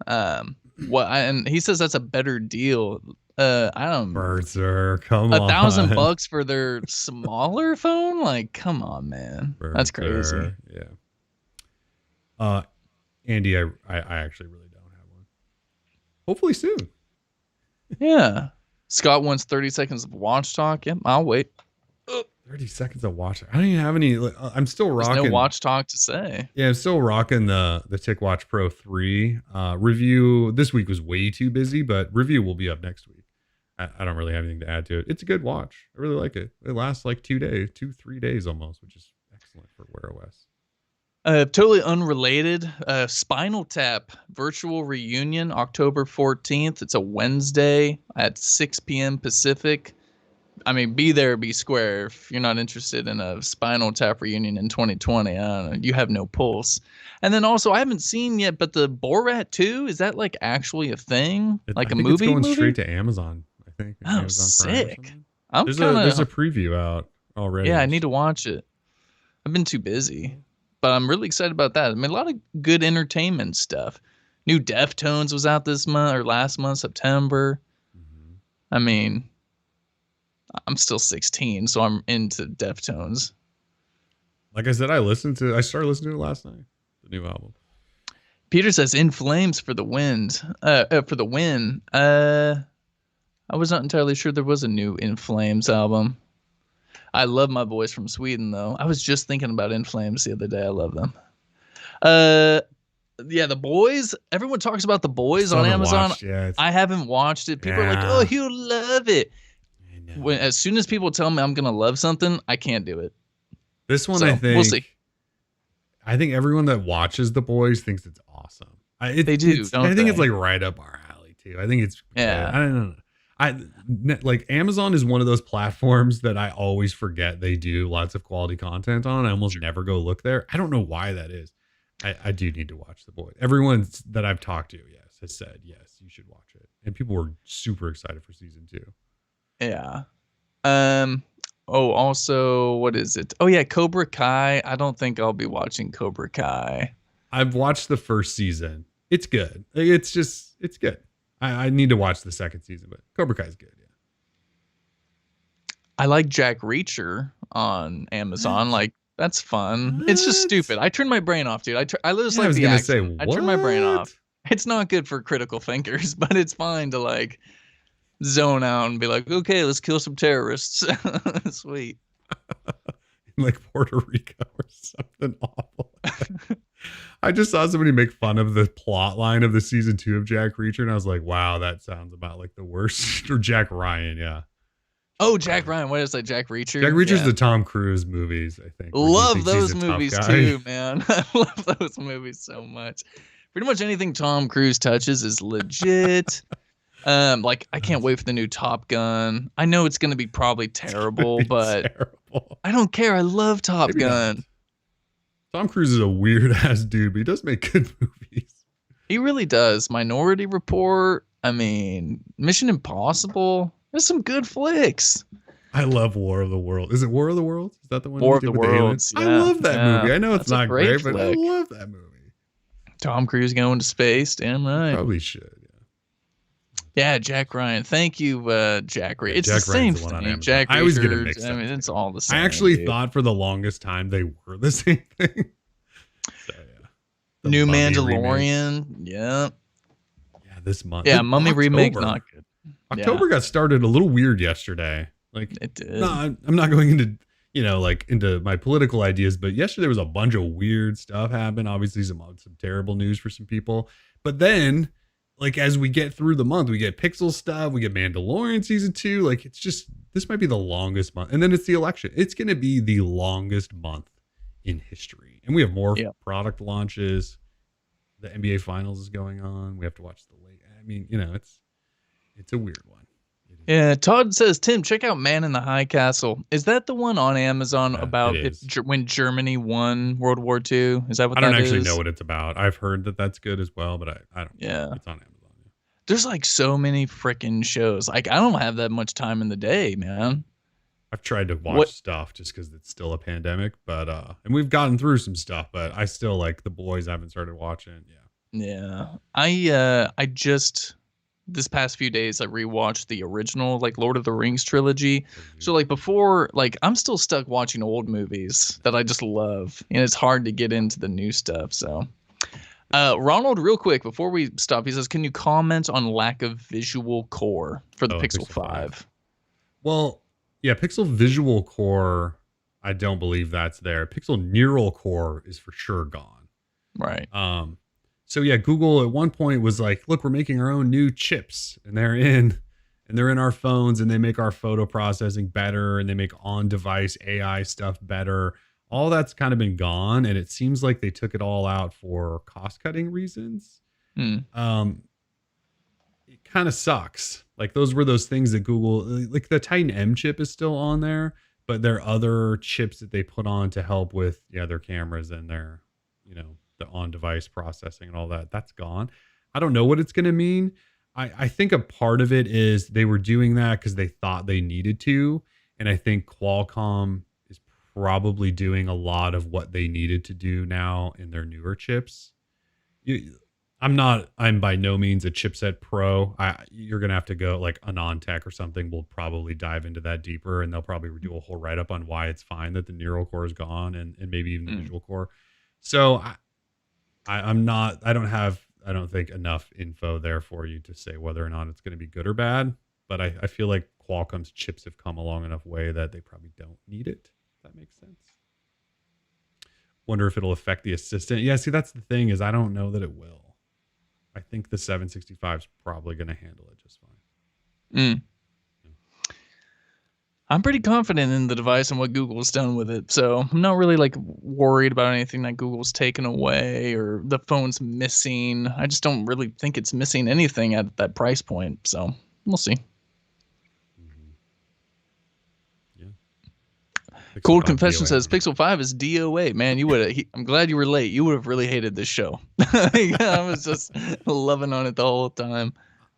[SPEAKER 2] And he says that's a better deal. I don't.
[SPEAKER 1] Birzer, come on.
[SPEAKER 2] $1,000 for their smaller phone? Like, come on, man. That's crazy.
[SPEAKER 1] Yeah. Andy, I actually really don't have one. Hopefully soon.
[SPEAKER 2] Yeah. Scott wants 30 seconds of watch talk. Yep, I'll wait.
[SPEAKER 1] 30 seconds of watch. I don't even have any. I'm still rocking.
[SPEAKER 2] There's no watch talk to say.
[SPEAKER 1] Yeah, I'm still rocking the TicWatch Pro 3. Review this week was way too busy, but review will be up next week. I don't really have anything to add to it. It's a good watch. I really like it. It lasts like 3 days almost, which is excellent for Wear OS.
[SPEAKER 2] Totally unrelated. Spinal Tap virtual reunion, October 14th. It's a Wednesday at 6 p.m. Pacific. I mean, be there, be square. If you're not interested in a Spinal Tap reunion in 2020, I don't know, you have no pulse. And then also, I haven't seen yet, but the Borat 2, is that like actually a thing? Like a movie?
[SPEAKER 1] It's going straight to Amazon, I think.
[SPEAKER 2] Oh,
[SPEAKER 1] Amazon
[SPEAKER 2] sick.
[SPEAKER 1] There's a preview out already.
[SPEAKER 2] Yeah, I need to watch it. I've been too busy, but I'm really excited about that. I mean, a lot of good entertainment stuff. New Deftones was out this month or last month, September. Mm-hmm. I mean, I'm still 16, so I'm into Deftones.
[SPEAKER 1] Like I said, I started listening to it last night. The new album.
[SPEAKER 2] Peter says "In Flames" for the wind. For the win. I was not entirely sure there was a new In Flames album. I love my boys from Sweden, though. I was just thinking about In Flames the other day. I love them. Yeah, The Boys. Everyone talks about The Boys on Amazon. I haven't watched it. People are like, "Oh, you'll love it." As soon as people tell me I'm gonna love something, I can't do it.
[SPEAKER 1] This one, I think we'll see. I think everyone that watches The Boys thinks it's awesome.
[SPEAKER 2] They do.
[SPEAKER 1] I think it's like right up our alley too. I think it's I don't know. Like Amazon is one of those platforms that I always forget they do lots of quality content on. I almost never go look there. I don't know why that is. I do need to watch The Boys. Everyone that I've talked to, has said yes, you should watch it, and people were super excited for season 2.
[SPEAKER 2] Yeah. Also, what is it? Oh yeah, Cobra Kai. I don't think I'll be watching Cobra Kai.
[SPEAKER 1] I've watched the first season. It's good. It's good. I need to watch the second season, but Cobra Kai is good. Yeah.
[SPEAKER 2] I like Jack Reacher on Amazon. Like that's fun. It's just stupid. I turn my brain off, dude. I just like the action. I turn my brain off. It's not good for critical thinkers, but it's fine to like zone out and be like, okay, let's kill some terrorists. Sweet.
[SPEAKER 1] Like Puerto Rico or something awful. I just saw somebody make fun of the plot line of the season 2 of Jack Reacher, and I was like, wow, that sounds about like the worst. Or Jack Ryan, yeah.
[SPEAKER 2] Oh, Jack Ryan. What is that? Jack Reacher?
[SPEAKER 1] Jack Reacher's the Tom Cruise movies, I think.
[SPEAKER 2] Love those movies too, man. I love those movies so much. Pretty much anything Tom Cruise touches is legit. Like I can't wait for the new Top Gun. I know it's going to be probably terrible, but I don't care. I love Top Gun.
[SPEAKER 1] Tom Cruise is a weird ass dude, but he does make good movies.
[SPEAKER 2] He really does. Minority Report. I mean, Mission Impossible. There's some good flicks.
[SPEAKER 1] I love War of the World. Is it War of the Worlds? Is that the one?
[SPEAKER 2] War of the Worlds.
[SPEAKER 1] Yeah. I love that movie. I know it's not great, but I love that movie.
[SPEAKER 2] Tom Cruise going to space. Damn right.
[SPEAKER 1] Probably should.
[SPEAKER 2] Yeah, Jack Ryan. Thank you, Jack Ryan. It's
[SPEAKER 1] Jack
[SPEAKER 2] the same
[SPEAKER 1] Ryan's
[SPEAKER 2] thing. Jack
[SPEAKER 1] I always get it mixed up.
[SPEAKER 2] I mean, it's all the same.
[SPEAKER 1] I actually thought for the longest time they were the same thing. So, yeah.
[SPEAKER 2] New Mandalorian. Remake. Yeah.
[SPEAKER 1] Yeah, this month.
[SPEAKER 2] Yeah, Mummy remake, not good.
[SPEAKER 1] October got started a little weird yesterday. Like
[SPEAKER 2] it did.
[SPEAKER 1] No, I'm not going into into my political ideas, but yesterday there was a bunch of weird stuff happen. Obviously, some terrible news for some people. But then, like as we get through the month, we get Pixel stuff, we get Mandalorian season 2. Like it's just this might be the longest month. And then it's the election. It's going to be the longest month in history. And we have more product launches. The NBA Finals is going on. We have to watch the late. I mean, it's a weird one.
[SPEAKER 2] Yeah, Todd says, Tim, check out Man in the High Castle. Is that the one on Amazon about when Germany won World War II? Is that what that is? I
[SPEAKER 1] don't actually know what it's about. I've heard that that's good as well, but I don't know. It's on Amazon.
[SPEAKER 2] There's like so many freaking shows. Like, I don't have that much time in the day, man.
[SPEAKER 1] I've tried to watch stuff just because it's still a pandemic, but and we've gotten through some stuff, but I still like The Boys. I haven't started watching.
[SPEAKER 2] Yeah. I just this past few days I rewatched the original like Lord of the Rings trilogy. So like before, like I'm still stuck watching old movies that I just love, and it's hard to get into the new stuff. So Ronald, real quick before we stop, he says, can you comment on lack of visual core for the Pixel 5?
[SPEAKER 1] Well, yeah, Pixel Visual Core, I don't believe that's there. Pixel Neural Core is for sure gone.
[SPEAKER 2] Right.
[SPEAKER 1] So yeah, Google at one point was like, look, we're making our own new chips, and they're in our phones, and they make our photo processing better, and they make on-device AI stuff better. All that's kind of been gone, and it seems like they took it all out for cost-cutting reasons. It kind of sucks. Like those were those things that Google, like the Titan M chip is still on there, but there are other chips that they put on to help with their cameras and their, the on-device processing and all that. That's gone. I don't know what it's going to mean. I think a part of it is they were doing that because they thought they needed to, and I think Qualcomm is probably doing a lot of what they needed to do now in their newer chips. I'm by no means a chipset pro. You're going to have to go like AnandTech or something. We'll probably dive into that deeper, and they'll probably do a whole write-up on why it's fine that the neural core is gone and maybe even the visual core. So I don't think enough info there for you to say whether or not it's going to be good or bad. But I feel like Qualcomm's chips have come a long enough way that they probably don't need it. If that makes sense. Wonder if it'll affect the assistant. Yeah, see, that's the thing is I don't know that it will. I think the 765 is probably going to handle it just fine.
[SPEAKER 2] I'm pretty confident in the device and what Google's done with it. So I'm not really like worried about anything that Google's taken away or the phone's missing. I just don't really think it's missing anything at that price point. So we'll see. Cold Confession DOA. Says Pixel 5 is DOA. Man, I'm glad you were late. You would have really hated this show. I was just loving on it the whole time.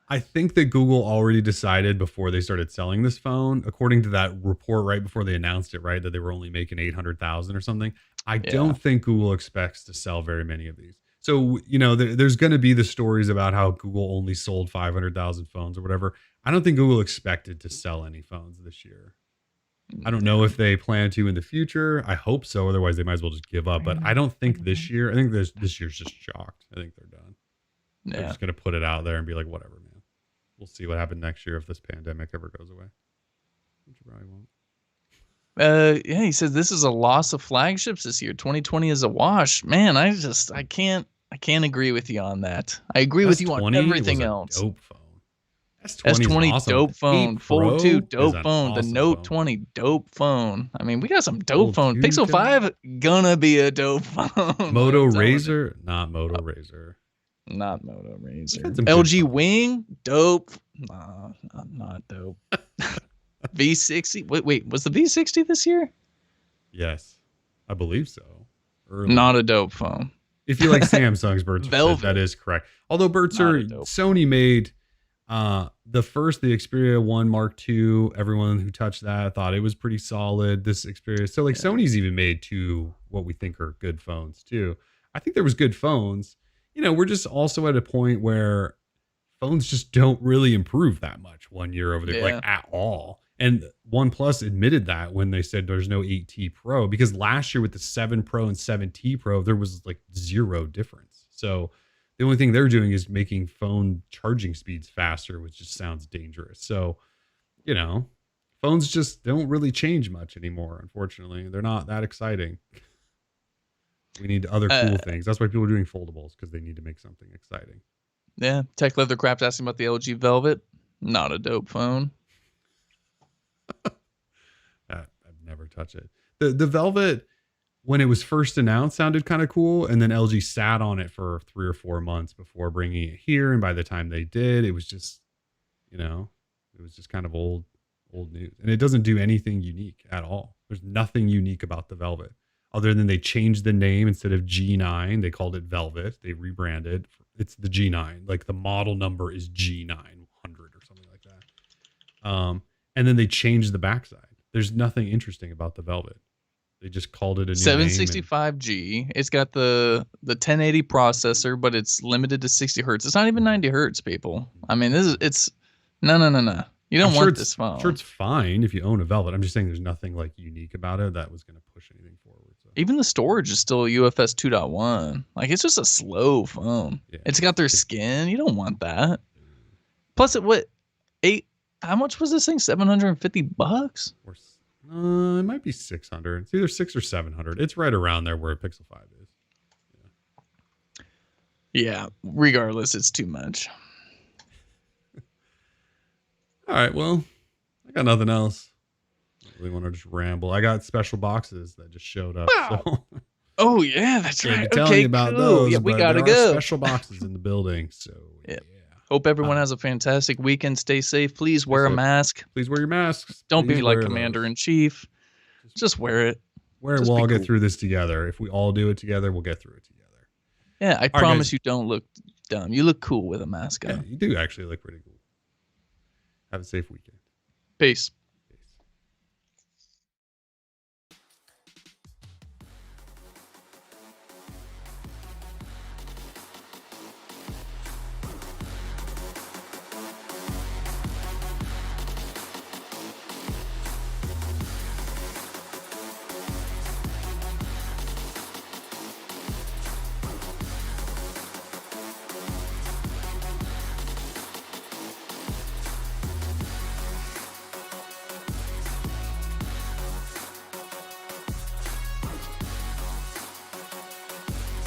[SPEAKER 1] I think that Google already decided before they started selling this phone, according to that report right before they announced it, right, that they were only making 800,000 or something. I don't think Google expects to sell very many of these. So, there's going to be the stories about how Google only sold 500,000 phones or whatever. I don't think Google expected to sell any phones this year. I don't know if they plan to in the future. I hope so. Otherwise, they might as well just give up. But I don't think this year. I think this year's just shocked. I think they're done. They're just going to put it out there and be like, whatever, man. We'll see what happens next year if this pandemic ever goes away. Which probably won't.
[SPEAKER 2] He says this is a loss of flagships this year. 2020 is a wash. Man, I can't agree with you on that. I agree with you on everything else.
[SPEAKER 1] Dope phone.
[SPEAKER 2] S20
[SPEAKER 1] awesome.
[SPEAKER 2] Dope phone. Fold 2 dope phone.
[SPEAKER 1] Awesome
[SPEAKER 2] the Note
[SPEAKER 1] phone.
[SPEAKER 2] 20 dope phone. I mean, we got some dope phone. Pixel 5 gonna be a dope phone.
[SPEAKER 1] Moto Razr, not Moto Razr.
[SPEAKER 2] Not Moto Razr. LG Wing, dope. Nah, not dope. V60. Wait, was the V60 this year?
[SPEAKER 1] Yes, I believe so. Early.
[SPEAKER 2] Not a dope phone.
[SPEAKER 1] If you like Samsung's Birds, that is correct. Although Sony made the Xperia 1 Mark II. Everyone who touched that thought it was pretty solid. This Xperia, so Sony's even made two what we think are good phones too. I think there was good phones. We're just also at a point where phones just don't really improve that much one year over there, like at all. And OnePlus admitted that when they said there's no 8T Pro, because last year with the 7 Pro and 7T Pro, there was like zero difference. So the only thing they're doing is making phone charging speeds faster, which just sounds dangerous. So, phones just don't really change much anymore. Unfortunately, they're not that exciting. We need other cool things. That's why people are doing foldables, because they need to make something exciting.
[SPEAKER 2] Yeah. Tech Leathercraft asking about the LG Velvet. Not a dope phone.
[SPEAKER 1] touch it. The Velvet, when it was first announced, sounded kind of cool, and then LG sat on it for 3 or 4 months before bringing it here. And by the time they did, it was just, it was just kind of old news, and it doesn't do anything unique at all. There's nothing unique about the Velvet, other than they changed the name. Instead of G9, they called it Velvet. They rebranded. It's the G9. Like the model number is G900 or something like that. And then they changed the backside. There's nothing interesting about the Velvet. They just called it a new
[SPEAKER 2] 765G. It's got the 1080 processor, but it's limited to 60 hertz. It's not even 90 hertz, people. I mean, it's no. You don't want this phone.
[SPEAKER 1] I'm sure it's fine if you own a Velvet. I'm just saying there's nothing like unique about it that was going to push anything forward. So.
[SPEAKER 2] Even the storage is still UFS 2.1. Like, it's just a slow phone. Yeah. It's got their skin. You don't want that. Plus, how much was this thing? $750?
[SPEAKER 1] It might be 600. It's either 600 or 700. It's right around there where a Pixel 5 is.
[SPEAKER 2] Yeah. Regardless, it's too much.
[SPEAKER 1] All right, well, I got nothing else. I really want to just ramble. I got special boxes that just showed up.
[SPEAKER 2] Wow.
[SPEAKER 1] So.
[SPEAKER 2] Oh, yeah, that's right.
[SPEAKER 1] I'm telling you about those.
[SPEAKER 2] Yeah, we got to go.
[SPEAKER 1] Special boxes in the building. So, yeah.
[SPEAKER 2] Hope everyone has a fantastic weekend. Stay safe. Please wear a mask.
[SPEAKER 1] Please wear your masks.
[SPEAKER 2] Don't be like Commander-in-Chief. Just wear it.
[SPEAKER 1] We'll all get through this together. If we all do it together, we'll get through it together.
[SPEAKER 2] Yeah, I promise you don't look dumb. You look cool with a mask on.
[SPEAKER 1] Yeah, you do actually look pretty cool. Have a safe weekend.
[SPEAKER 2] Peace.